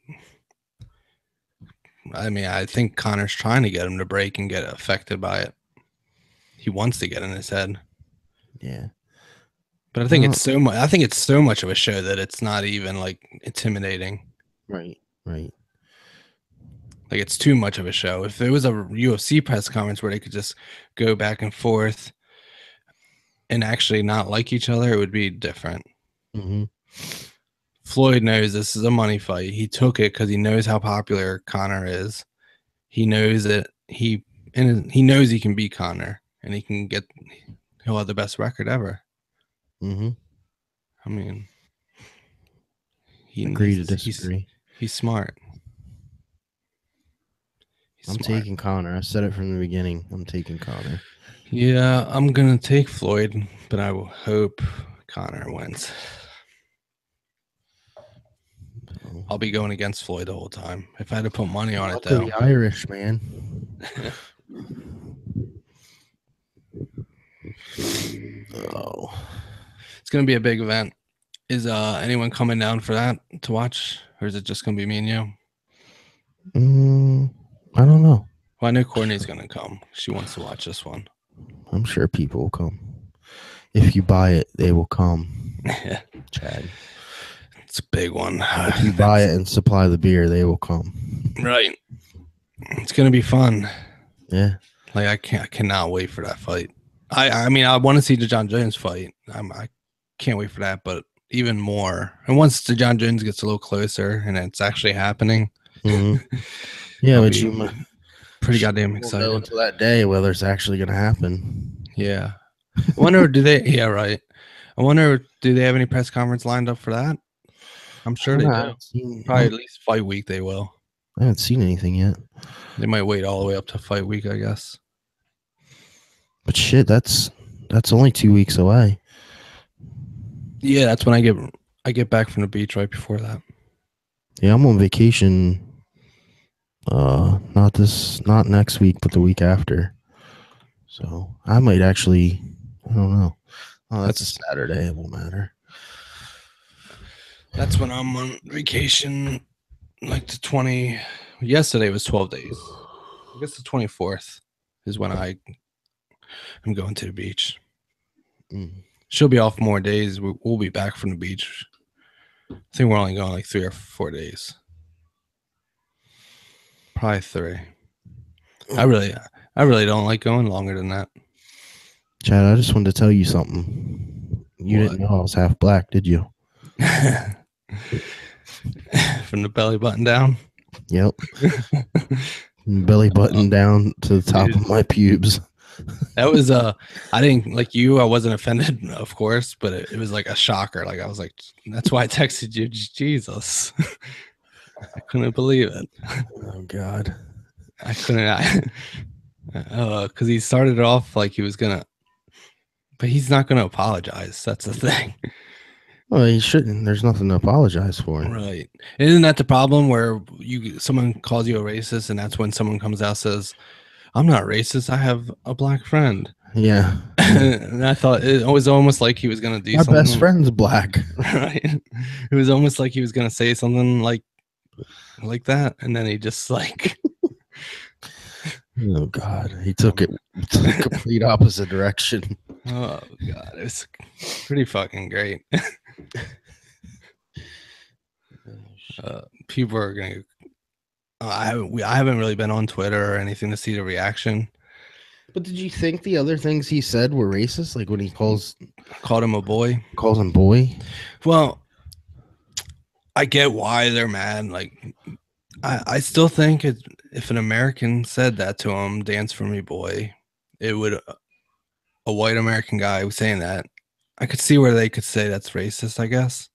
I mean, I think Conor's trying to get him to break and get affected by it. He wants to get in his head. Yeah. But I think it's so much. I think it's so much of a show that it's not even like intimidating. Right. Like, it's too much of a show. If there was a UFC press conference where they could just go back and forth and actually not like each other, it would be different. Mm-hmm. Floyd knows this is a money fight. He took it because he knows how popular Conor is. He knows that he knows he can beat Conor, and he'll have the best record ever. Mm-hmm. I mean, Agree to disagree. He's smart. I'm taking Conor. I said it from the beginning. I'm taking Conor. Yeah, I'm gonna take Floyd, but I will hope Conor wins. I'll be going against Floyd the whole time. If I had to put money on it, though. The Irish, man. Oh, it's gonna be a big event. Is anyone coming down for that to watch, or is it just gonna be me and you? I don't know. Well, I know Courtney's gonna come. She wants to watch this one. I'm sure people will come. If you buy it, they will come. Chad. It's a big one. If you buy it and supply the beer, they will come. Right. It's gonna be fun. Yeah. Like I cannot wait for that fight. I mean, I want to see the John Jones fight. I can't wait for that, but even more. And once the John Jones gets a little closer and it's actually happening, yeah, but you pretty goddamn excited. Know until that day whether it's actually going to happen. Yeah. I wonder, do they? Yeah, right. I wonder, do they have any press conference lined up for that? I'm sure they do. Probably at least fight week they will. I haven't seen anything yet. They might wait all the way up to fight week, I guess. But shit, that's only 2 weeks away. Yeah, that's when I get back from the beach right before that. Yeah, I'm on vacation. Not next week, but the week after. So I might actually, I don't know. Oh, that's a Saturday. It won't matter. That's when I'm on vacation. Like the 20. Yesterday was 12 days. I guess the 24th is when I'm going to the beach. She'll be off more days. We'll be back from the beach. I think we're only going like 3 or 4 days. Probably 3. I really don't like going longer than that. Chad, I just wanted to tell you something. You didn't know I was half black, did you? From the belly button down? Yep. Belly button down to the top of my pubes. That was I didn't, like you, I wasn't offended, of course, but it was like a shocker. Like I was like, that's why I texted you. Jesus. I couldn't believe it. Oh God. I couldn't because he started off like he was gonna, but he's not gonna apologize. That's the thing. Well, he shouldn't. There's nothing to apologize for. Right. Isn't that the problem where someone calls you a racist and that's when someone comes out and says, I'm not racist, I have a black friend. Yeah. And I thought it was almost like he was gonna do something. My best friend's black. Right. It was almost like he was gonna say something like that, and then he just like oh God. He took it to the complete opposite direction. Oh God, it was pretty fucking great. People are gonna. I haven't really been on Twitter or anything to see the reaction. But did you think the other things he said were racist? Like when he called him a boy, calls him boy. Well, I get why they're mad. Like, I still think if an American said that to him, "Dance for me, boy," it would. A white American guy was saying that. I could see where they could say that's racist, I guess.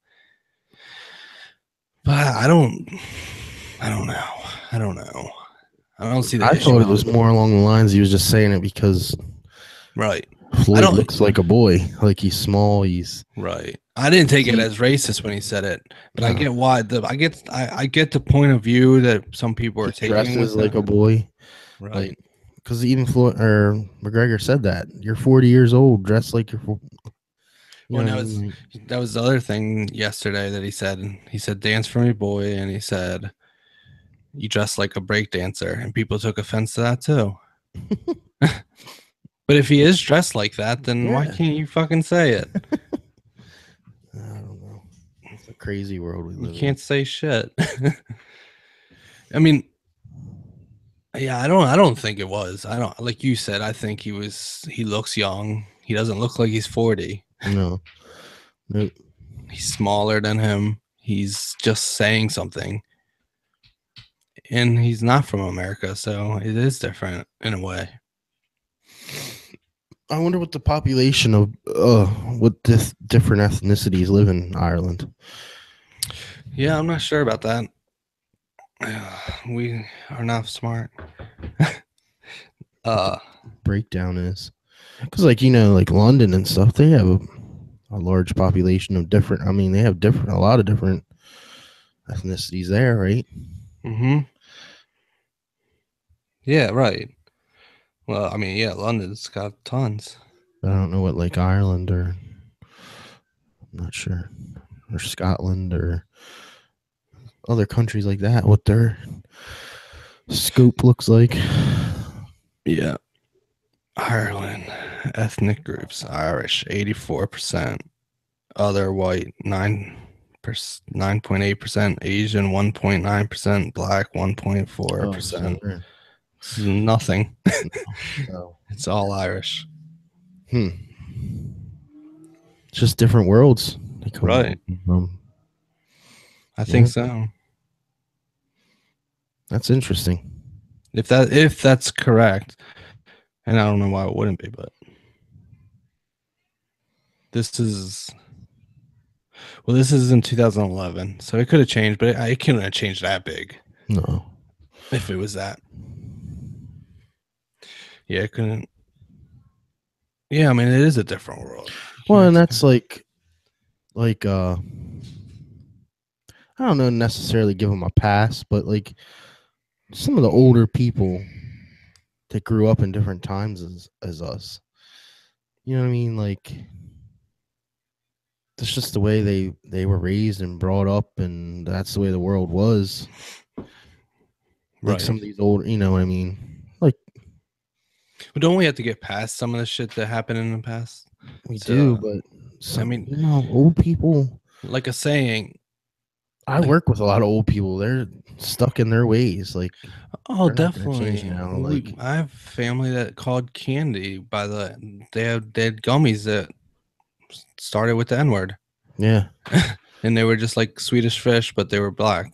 But I don't know. I don't see that. I thought it was more along the lines he was just saying it because right. Floyd looks like a boy. Like he's small, he's right. I didn't take it as racist when he said it, but I get why I get the point of view that some people are taking. Dresses like a boy. Right. Because even Floyd or McGregor said that. You're 40 years old, dressed like you're well, that was the other thing yesterday that he said. He said, "Dance for me, boy," and he said, "You dress like a break dancer," and people took offense to that too. But if he is dressed like that, then why can't you fucking say it? I don't know. It's a crazy world we live in. You can't say shit. I mean, Yeah, I don't think it was. I don't like you said, I think he looks young. He doesn't look like he's 40. No, no. He's smaller than him. He's just saying something. And he's not from America, so it is different in a way. I wonder what the population of what different ethnicities live in Ireland. Yeah, I'm not sure about that. We are not smart. Breakdown is because, like, you know, like London and stuff, they have a large population of different. I mean, they have a lot of different ethnicities there, right? Mm-hmm. Yeah, right. Well, I mean, yeah, London's got tons. I don't know what like Ireland or I'm not sure, or Scotland or other countries like that, what their scope looks like. Yeah. Ireland. Ethnic groups. Irish, 84%. Other white, 9.8%. Asian, 1.9%. Black, 1.4%. So This is nothing. no. It's all Irish. It's just different worlds they come Right. from. I think so. That's interesting. If that's correct, and I don't know why it wouldn't be, but this is in 2011, so it could have changed, but it couldn't have changed that big. No. If it was that. Yeah, it couldn't. Yeah, I mean, it is a different world. Well, and that's like I don't know necessarily give them a pass, but like some of the older people that grew up in different times as us. You know what I mean? Like that's just the way they were raised and brought up, and that's the way the world was. Like some of these old, you know what I mean? Like, but don't we have to get past some of the shit that happened in the past? we do, but some, I mean, you know, old people. like a saying. I work with a lot of old people. They're stuck in their ways. Like, Oh, they're not gonna definitely. change now. Like, I have family that called candy by they had gummies that started with the N word. yeah. And they were just like Swedish fish, but they were black.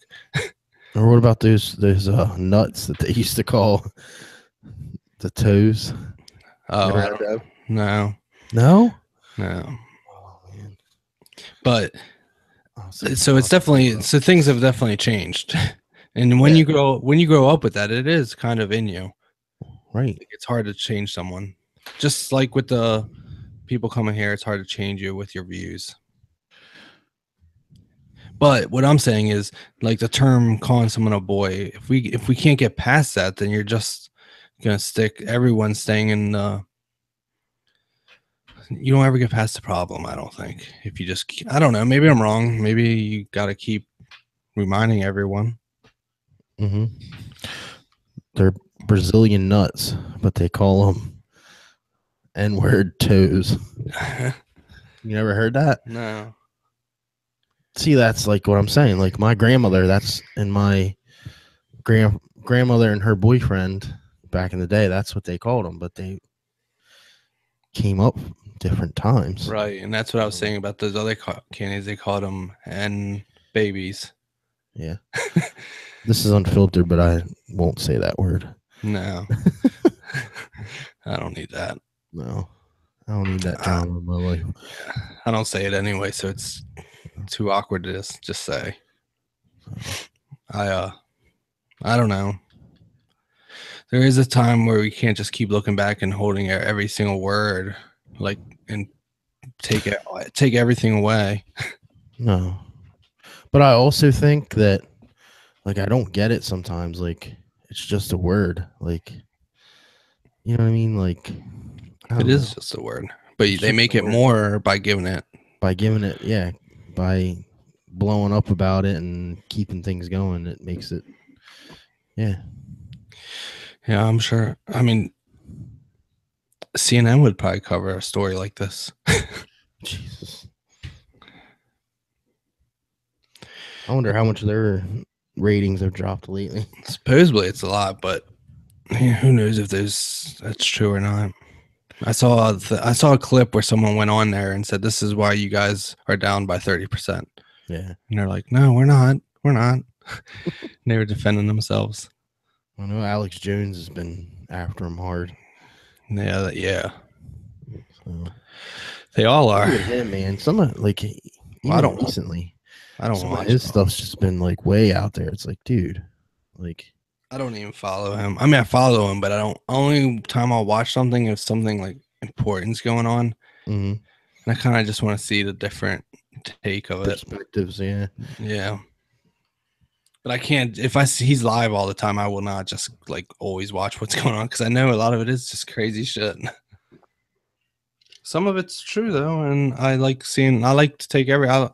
Or what about those nuts that they used to call the toes? Oh, Never heard of? no. No. Oh man. But so it's definitely things have definitely changed. And when you grow up with that, it is kind of in you. Right. It's hard to change someone. Just like with the people coming here, it's hard to change you with your views. But what I'm saying is, like the term calling someone a boy, if we can't get past that, then you're just gonna stick everyone staying in the. You don't ever get past the problem, I don't think. If you just, I don't know, maybe I'm wrong. Maybe you got to keep reminding everyone. Mm-hmm. They're Brazilian nuts, but they call them N-word toes. You never heard that? No. See, that's like what I'm saying. Like my grandmother, that's and my grandmother and her boyfriend back in the day, that's what they called them, but they came up different times. Right, and that's what I was saying about those other candies. They called them N babies. Yeah. This is unfiltered, but I won't say that word. No. I don't need that. No. I don't need that drama in my life. I don't say it anyway, so it's too awkward to just say. I don't know. There is a time where we can't just keep looking back and holding every single word, like, and take everything away. No. But I also think that, like, I don't get it sometimes. Like, it's just a word. Like, you know what I mean? Like, It is just a word, but they make it more by giving it, by blowing up about it and keeping things going. It makes it, yeah. Yeah, I'm sure. I mean, CNN would probably cover a story like this. Jesus. I wonder how much their ratings have dropped lately. Supposedly it's a lot, but Yeah, who knows if that's true or not. I saw a clip where someone went on there and said, "This is why you guys are down by 30%." Yeah, and they're like, "No, we're not. We're not." They were defending themselves. I know Alex Jones has been after him hard. Yeah, yeah, So they all are. look at him, man. Some of like Well, even recently, I don't some of watch his him. stuff's just been like way out there. It's like, dude, like I don't even follow him. I mean, I follow him, but I don't. Only time I'll watch something if something like important's going on, mm-hmm. and I kind of just want to see the different take of it. perspectives. Yeah, Yeah. But I can't. If I see he's live all the time, I will not just like always watch what's going on because I know a lot of it is just crazy shit. Some of it's true though, and I like seeing. I like to take I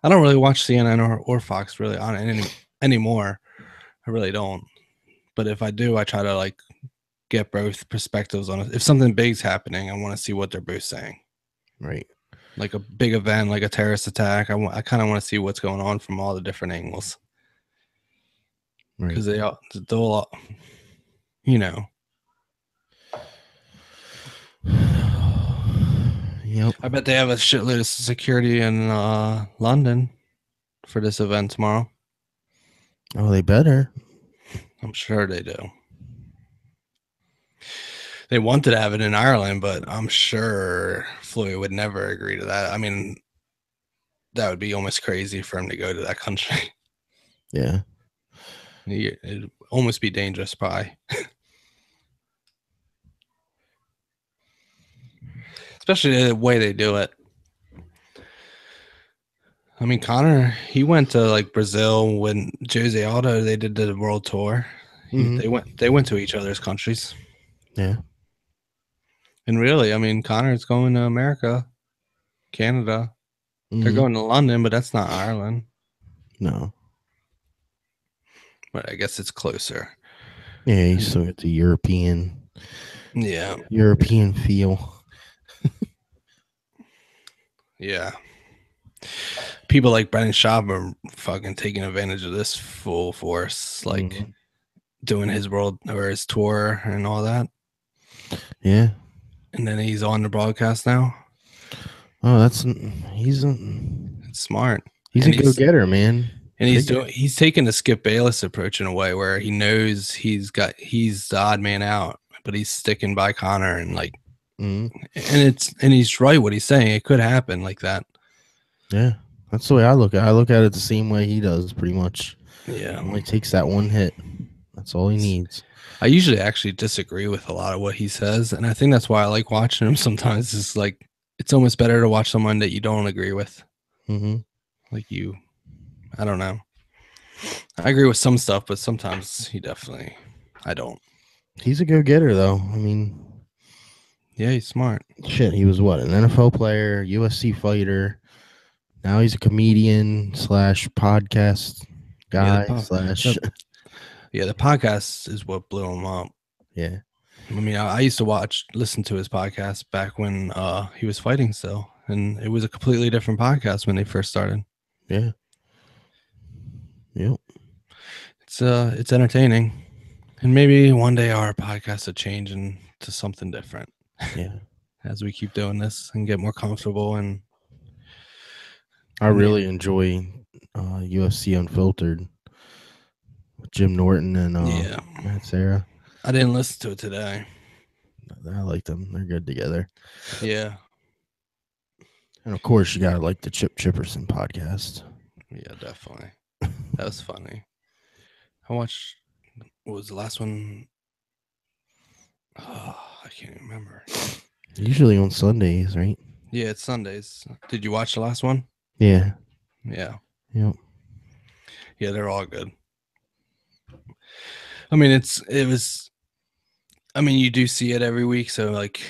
don't really watch CNN or Fox really on anymore. I really don't. But if I do, I try to like get both perspectives on it. If something big's happening, I want to see what they're both saying. right. Like a big event, like a terrorist attack. I kind of want to see what's going on from all the different angles. Because Right. they'll, you know. Yep. I bet they have a shitload of security in London for this event tomorrow. Oh, they better. I'm sure they do. They wanted to have it in Ireland, but I'm sure Floyd would never agree to that. I mean, that would be almost crazy for him to go to that country. Yeah. It'd almost be dangerous, probably. Especially the way they do it. I mean, Conor, he went to like Brazil when Jose Aldo, they did the world tour. Mm-hmm. They went to each other's countries. Yeah. And really, I mean, Connor's going to America, Canada. Mm-hmm. They're going to London, but that's not Ireland. No. But I guess it's closer. Yeah, you still get the European feel. Yeah. People like Brendan Schaub are fucking taking advantage of this full force, like doing his world or his tour and all that. Yeah. And then he's on the broadcast now. Oh, it's smart. He's a go-getter, man. And he's taking the Skip Bayless approach in a way where he knows he's the odd man out, but he's sticking by Conor and like, and he's right what he's saying. It could happen like that. Yeah, that's the way I look at it. I look at it the same way he does, pretty much. Yeah. Only takes that one hit. That's all he needs. I usually actually disagree with a lot of what he says, and I think that's why I like watching him sometimes. It's like it's almost better to watch someone that you don't agree with. Like I don't know. I agree with some stuff, but sometimes I don't. He's a go-getter, though. I mean, yeah, he's smart. Shit, he was what, an NFL player, UFC fighter. Now he's a comedian / podcast guy / the podcast is what blew him up. Yeah. I mean, I used to listen to his podcast back when he was fighting still, and it was a completely different podcast when they first started. Yeah. Yep. It's entertaining, and maybe one day our podcast will change into something different. Yeah. As we keep doing this and get more comfortable, and I really enjoy UFC Unfiltered with Jim Norton and Matt Serra. I didn't listen to it today. I like them. They're good together. Yeah. And of course, you gotta like the Chip Chipperson podcast. Yeah, definitely. That was funny. I watched. What was the last one? Oh, I can't even remember. Usually on Sundays, right? Yeah, it's Sundays. Did you watch the last one? Yeah. Yeah. Yep. Yeah, they're all good. I mean, it was. I mean, you do see it every week, so like,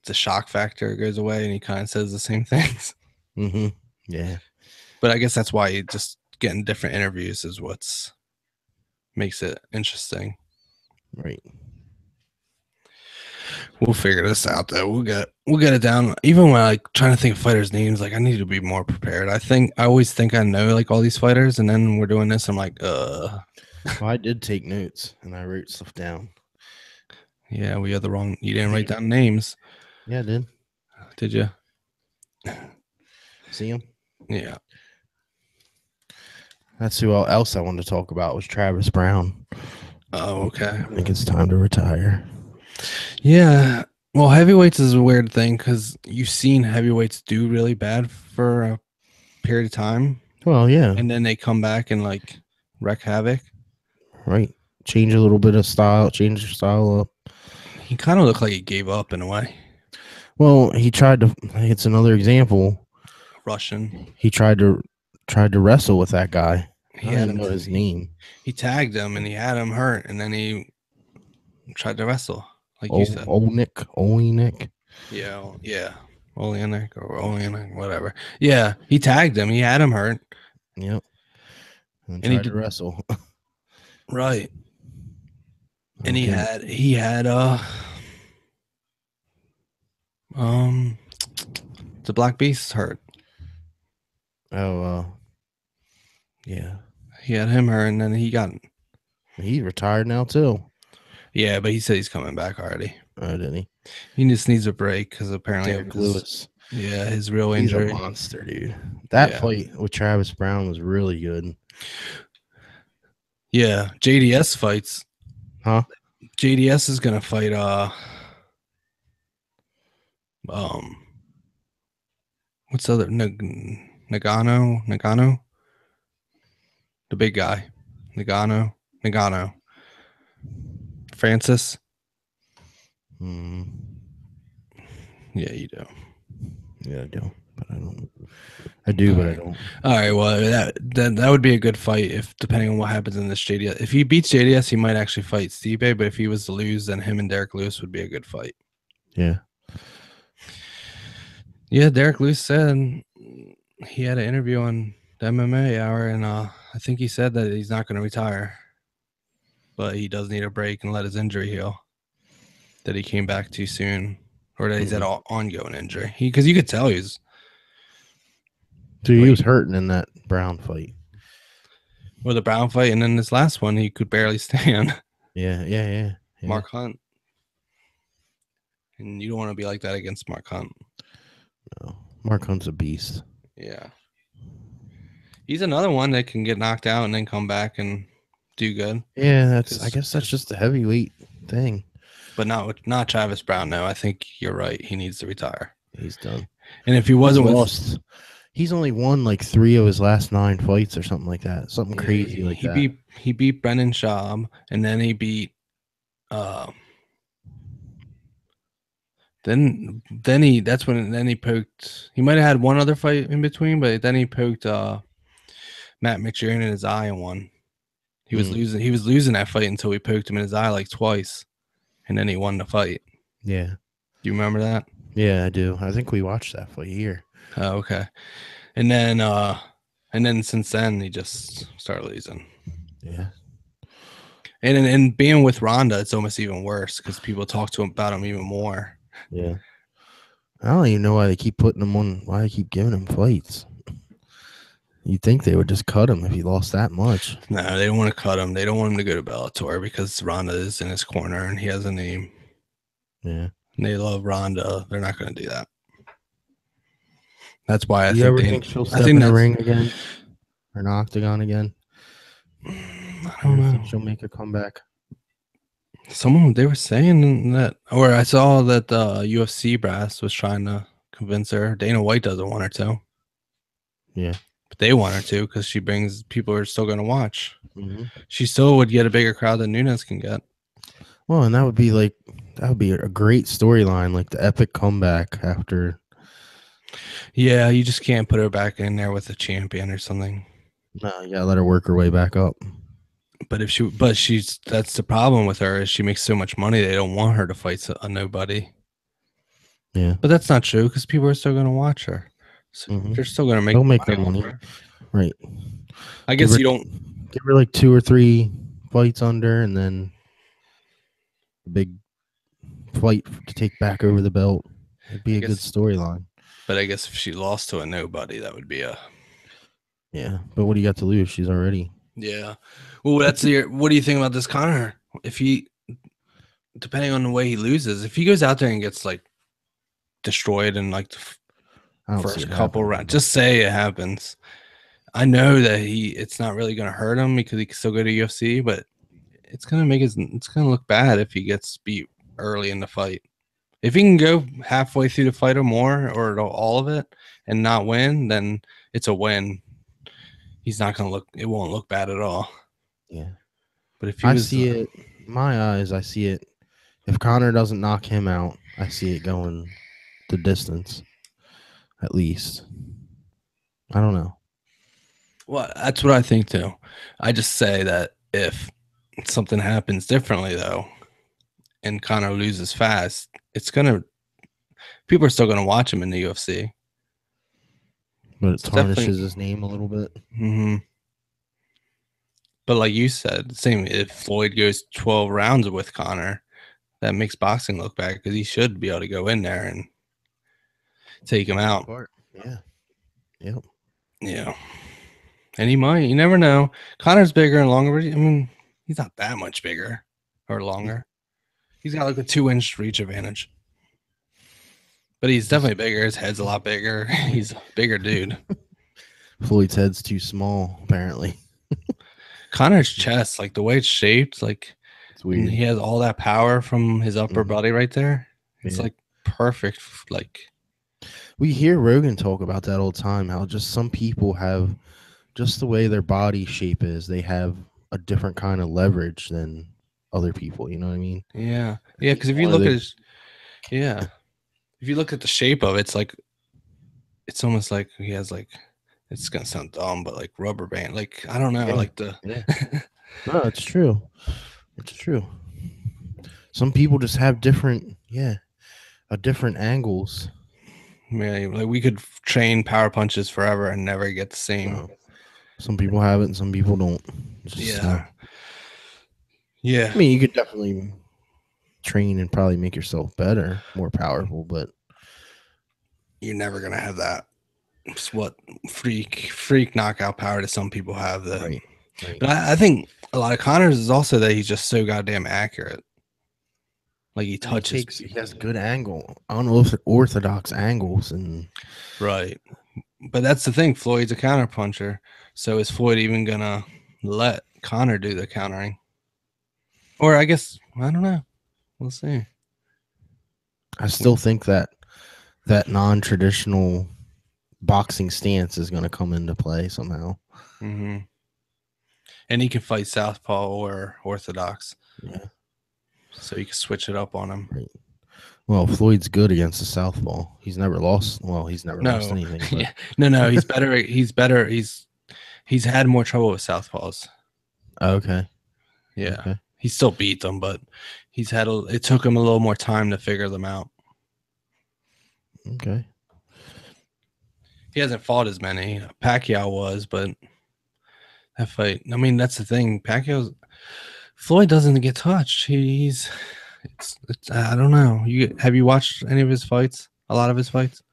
the shock factor goes away, and he kind of says the same things. Yeah. But I guess that's why you just getting different interviews is what's makes it interesting. Right. We'll figure this out though. We'll get it down. Even when I like trying to think of fighters' names, like I need to be more prepared. I always think I know like all these fighters, and then we're doing this. I'm like, Well, I did take notes and I wrote stuff down. Yeah, we had the wrong. You didn't write down names, Yeah, I did. did you? See him? Yeah. That's who else I wanted to talk about was Travis Brown. Oh, okay. I think it's time to retire. Yeah. Well, heavyweights is a weird thing because you've seen heavyweights do really bad for a period of time, Well, yeah, and then they come back and like wreak havoc. right. Change a little bit of style, change your style up. He kind of looked like he gave up in a way. Well, he tried to. It's another example. Russian. He tried to wrestle with that guy. I He don't had even him. know his name. He tagged him and he had him hurt, and then he tried to wrestle, like you said. Olenek. Yeah, yeah. Oleanik, whatever. Yeah, he tagged him. He had him hurt, Yep. And and he tried to did wrestle. right. I And don't he get it. had he had um the Black Beast hurt. Oh, yeah. He had him hurt, and then he got. He retired now too. Yeah, but he said he's coming back already. Oh, didn't he? He just needs a break because apparently Derek Lewis. his real He's a injury. monster, dude. That Yeah. fight with Travis Brown was really good. Yeah, JDS fights. Huh? JDS is gonna fight what's the other Nagano? The big guy. Nagano. Francis. Mm, Yeah, you do. yeah, I do, but I don't. I do, but I don't. All right, well that would be a good fight if depending on what happens in this JDS. If he beats JDS, he might actually fight Stipe, but if he was to lose, then him and Derek Lewis would be a good fight. Yeah. Yeah, Derek Lewis said he had an interview on the MMA Hour, and I think he said that he's not going to retire, but he does need a break and let his injury heal. That he came back too soon, or that he's had an ongoing injury. Because you could tell he's. Dude, he was hurting in that Brown fight. Well, the Brown fight, and then this last one, he could barely stand. Yeah. Mark Hunt. And you don't want to be like that against Mark Hunt. No. Mark Hunt's a beast. Yeah. He's another one that can get knocked out and then come back and do good. Yeah, I guess that's just a heavyweight thing. But not Travis Brown, no. I think you're right. He needs to retire. He's done. And if he wasn't lost, he's only won like 3 of his last 9 fights or something like that. Something crazy like that. He beat Brennan Schaub, and then he beat then he poked. He might have had one other fight in between, but then he poked Matt McGregor in his eye and won. He was losing. He was losing that fight until we poked him in his eye like twice, and then he won the fight. Yeah. Do you remember that? Yeah, I do. I think we watched that fight here. Oh, okay. And then since then he just started losing. Yeah. And being with Ronda, it's almost even worse because people talk to him about him even more. Yeah. I don't even know why they keep putting him on. Why they keep giving him fights. You'd think they would just cut him if he lost that much. No, they don't want to cut him. They don't want him to go to Bellator because Ronda is in his corner and he has a name. Yeah. And they love Ronda. They're not going to do that. That's why I think she'll step in the ring again or an octagon again. I don't know. Think she'll make a comeback. They were saying that, or I saw that the UFC brass was trying to convince her. Dana White doesn't want her to. Yeah. But they want her to because she brings people who are still going to watch. Mm-hmm. She still would get a bigger crowd than Nunes can get. Well, and that would be a great storyline, like the epic comeback after. Yeah, you just can't put her back in there with a champion or something. No, you gotta let her work her way back up. But that's the problem with her is she makes so much money they don't want her to fight a nobody. Yeah, but that's not true because people are still going to watch her. So They're still going to make. They'll make their money, right? I guess you don't give her like 2 or 3 fights under, and then a big fight to take back over the belt. It'd be a good storyline. But I guess if she lost to a nobody, that would be a. Yeah, but what do you got to lose? She's already. Yeah. Well, what do you think about this Conor? If he depending on the way he loses, if he goes out there and gets like destroyed in like the I don't see first it couple happening. rounds, just say it happens. I know that it's not really going to hurt him because he can still go to UFC, but it's going to it's going to look bad if he gets beat early in the fight. If he can go halfway through the fight or more, or all of it, and not win, then it's a win. He's not going to look. It won't look bad at all. Yeah, But if he I was, see it. My eyes, I see it. If Conor doesn't knock him out, I see it going the distance. At least, I don't know. well, that's what I think too. I just say that if something happens differently though, and Conor loses fast, it's gonna people are still gonna watch him in the UFC. But it It's definitely. tarnishes his name a little bit. Mm-hmm. But like you said, same if Floyd goes 12 rounds with Conor, that makes boxing look bad because he should be able to go in there and take him out. Part. Yeah. Yep. Yeah. And he might. You never know. Connor's bigger and longer. I mean, he's not that much bigger or longer. He's got like a 2-inch reach advantage. But he's definitely bigger. His head's a lot bigger. He's a bigger dude. Floyd's head's too small, apparently. Connor's chest, like the way it's shaped, like It's weird. he has all that power from his upper body right there. It's like perfect. Like we hear Rogan talk about that all the time. How just some people have just the way their body shape is. They have a different kind of leverage than other people. You know what I mean? yeah, yeah. Because if you look at his, if you look at the shape of it, it's like it's almost like he has like it's gonna sound dumb, but like rubber band. Like I don't know, like the No, it's true. It's true. Some people just have different, different angles. Yeah, like we could train power punches forever and never get the same. Some people have it, and some people don't. Yeah. I mean, you could definitely train and probably make yourself better, more powerful, but you're never gonna have that. It's what freak knockout power that some people have. That, right. But I think a lot of Connor's is also that he's just so goddamn accurate. Like he touches. He has good angle, unorthodox angles, and right. But that's the thing. Floyd's a counter puncher, so is Floyd even gonna let Conor do the countering? Or I guess I don't know. We'll see. I still think that non-traditional boxing stance is going to come into play somehow. Mm-hmm. And he can fight southpaw or orthodox. Yeah. So you can switch it up on him. Right. Well, Floyd's good against the southpaw. He's never lost. Well, he's never lost anything. But... yeah. No. He's better. He's better. He's had more trouble with southpaws. Okay. Yeah. Okay. He still beat them, but it took him a little more time to figure them out. Okay. He hasn't fought as many. Pacquiao was, but that fight. I mean, that's the thing. Floyd doesn't get touched. It's I don't know. Have you watched any of his fights? A lot of his fights?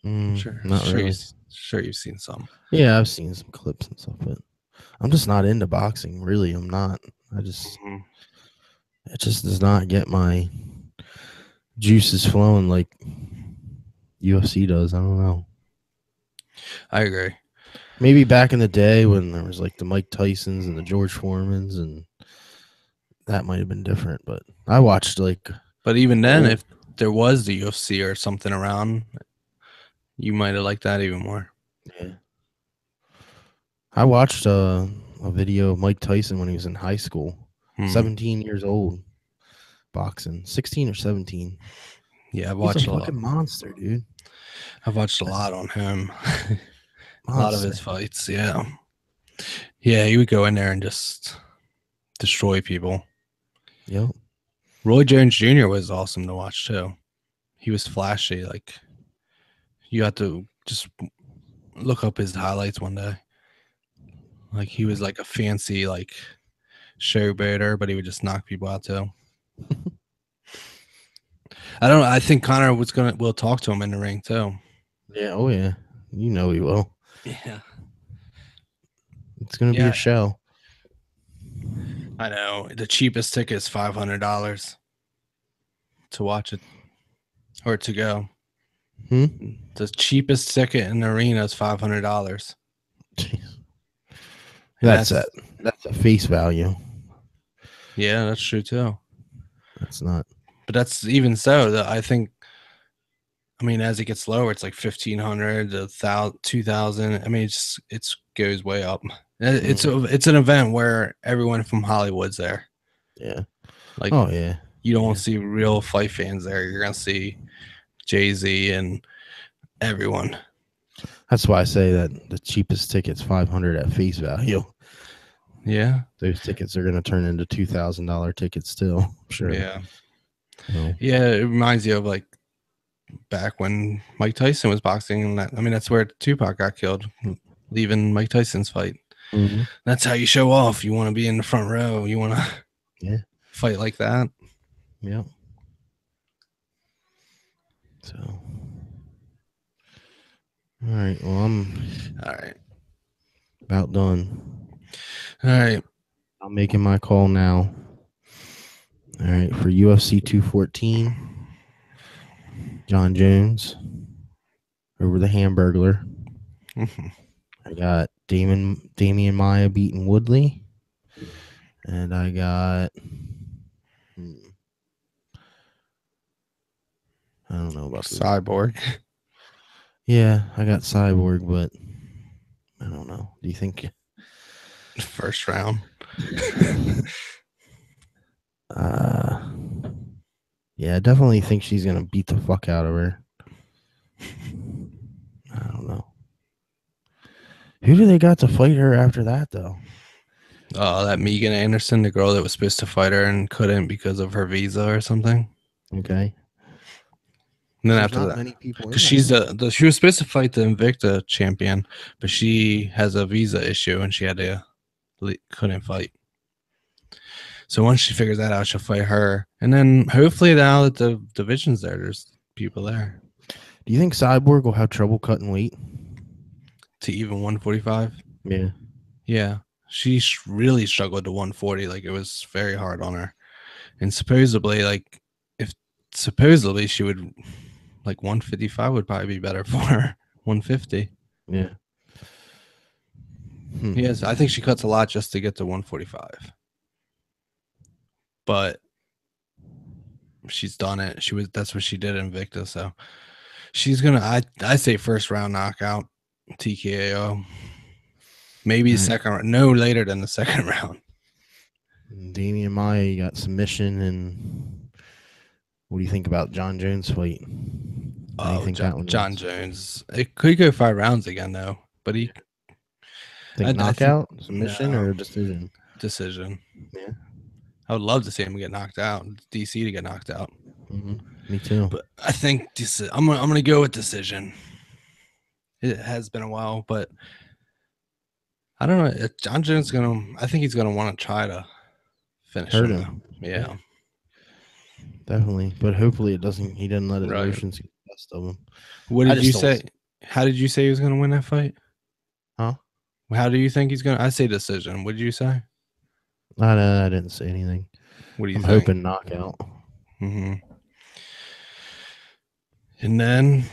Sure. Not really. Sure, you've seen some. Yeah, I've seen some clips and stuff, but I'm just not into boxing. Really, I'm not. It just does not get my juices flowing like UFC does. I don't know. I agree. Maybe back in the day when there was like the Mike Tysons and the George Foremans, and that might have been different. But I watched like. But even then, if there was the UFC or something around, you might have liked that even more. Yeah. I watched a video of Mike Tyson when he was in high school, 17 years old, boxing, 16 or 17. Yeah, I've watched a fucking monster, dude. I've watched a lot on him. A lot of his fights, yeah. Yeah, he would go in there and just destroy people. Yep. Roy Jones Jr. was awesome to watch too. He was flashy. Like you have to just look up his highlights one day. Like he was like a fancy like showboater, but he would just knock people out too. I don't know. I think Conor will talk to him in the ring too. Yeah. Oh yeah. You know he will. Yeah. It's gonna be a show. I know. The cheapest ticket is $500. to watch it or to go. Hmm? The cheapest ticket in the arena is $500. That's a face value. Yeah, that's true too. That's not. But that's even so. That I think. I mean, as it gets lower, it's like 1,500 to 1,000, 2,000. I mean, it goes way up. It's an event where everyone from Hollywood's there. Yeah. Like, oh yeah. You don't see real fight fans there. You're gonna see Jay-Z and everyone. That's why I say that the cheapest ticket's $500 at face value. Yeah. Those tickets are going to turn into $2,000 tickets still. I'm sure. Yeah. So. Yeah, it reminds you of like back when Mike Tyson was boxing. And that's where Tupac got killed, leaving Mike Tyson's fight. Mm-hmm. That's how you show off. You want to be in the front row. You want to fight like that. Yeah. So. All right. Well, I'm about done. All right. I'm making my call now. All right. For UFC 214, John Jones over the Hamburglar. I got Damian Maia beating Woodley. And I got I don't know about Cyborg. Yeah, I got Cyborg, but I don't know. Do you think first round? Yeah, I definitely think she's gonna beat the fuck out of her. I don't know. Who do they got to fight her after that though? Oh, that Megan Anderson, the girl that was supposed to fight her and couldn't because of her visa or something. Okay. And then after that, because she was supposed to fight the Invicta champion, but she has a visa issue and she couldn't fight. So once she figures that out, she'll fight her, and then hopefully now that the division's there, there's people there. Do you think Cyborg will have trouble cutting weight to even 145? Yeah. Yeah. She really struggled to 140. Like, it was very hard on her. And supposedly she would, like, 155 would probably be better for her. 150. Yeah. Yes, I think she cuts a lot just to get to 145. But she's done it. That's what she did in Invicta. So she's gonna. I say first round knockout, TKO. Maybe second round. No later than the second round. Damian Maia got submission, and what do you think about John Jones' fight? John Jones. It could go 5 rounds again though, but he. Knockout, submission, or decision? Decision. Yeah. I would love to see him get knocked out. DC to get knocked out. Mm-hmm. Me too. But I think I'm gonna go with decision. It has been a while, but I don't know. John Jones I think he's gonna want to try to finish him. Yeah. Definitely, but hopefully it doesn't. He didn't let his emotions get the best of him. What did you say? How did you say he was gonna win that fight? Huh? How do you think he's gonna? I say decision. What did you say? I didn't say anything. What do you I'm think? hoping knockout. Mm-hmm. And then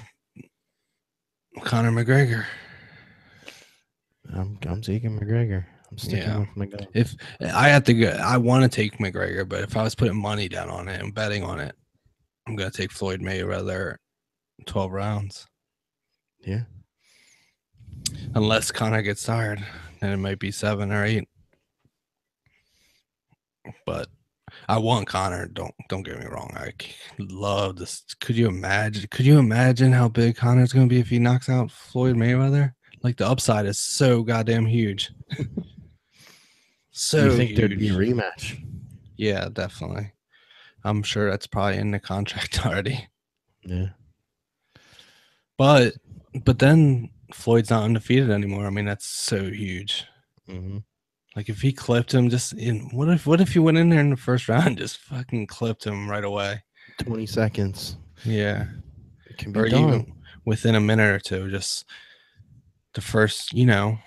Conor McGregor. I'm taking McGregor. I'm sticking with McGregor. If I had to go, I want to take McGregor, but if I was putting money down on it and betting on it, I'm gonna take Floyd Mayweather 12 rounds. Yeah. Unless Conor gets tired, then it might be 7 or 8. But I want Conor. Don't get me wrong. I love this. Could you imagine how big Conor's gonna be if he knocks out Floyd Mayweather? Like, the upside is so goddamn huge. So you think huge. there'd be a rematch? Yeah, definitely. I'm sure that's probably in the contract already. Yeah. But then Floyd's not undefeated anymore. I mean, that's so huge. Mm-hmm. Like, if he clipped him what if he went in there in the first round and just fucking clipped him right away? 20 seconds. Yeah. It can be done. Even within a minute or two, just the first, that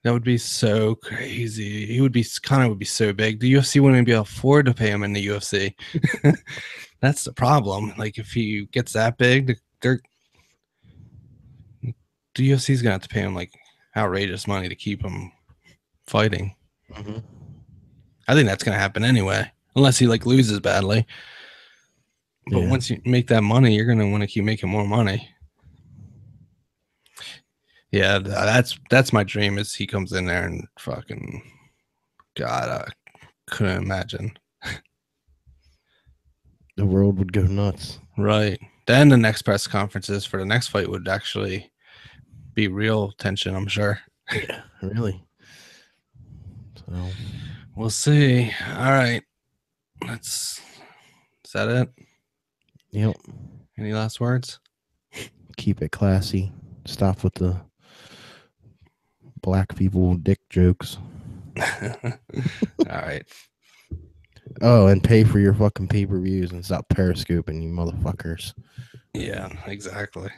would be so crazy. Conor would be so big. The UFC wouldn't be able to afford to pay him in the UFC. That's the problem. Like if he gets that big, the UFC's gonna have to pay him like outrageous money to keep him fighting. Mm-hmm. I think that's gonna happen anyway, unless he like loses badly. But once you make that money, you're gonna want to keep making more money. Yeah, that's my dream. Is he comes in there and fucking God, I couldn't imagine. The world would go nuts. Right. Then the next press conferences for the next fight would actually be real tension, I'm sure. Yeah, really. So we'll see. All right. Is that it? Yep. Any last words? Keep it classy. Stop with the black people dick jokes. All right. Oh, and pay for your fucking pay-per-views and stop periscoping, you motherfuckers. Yeah, exactly.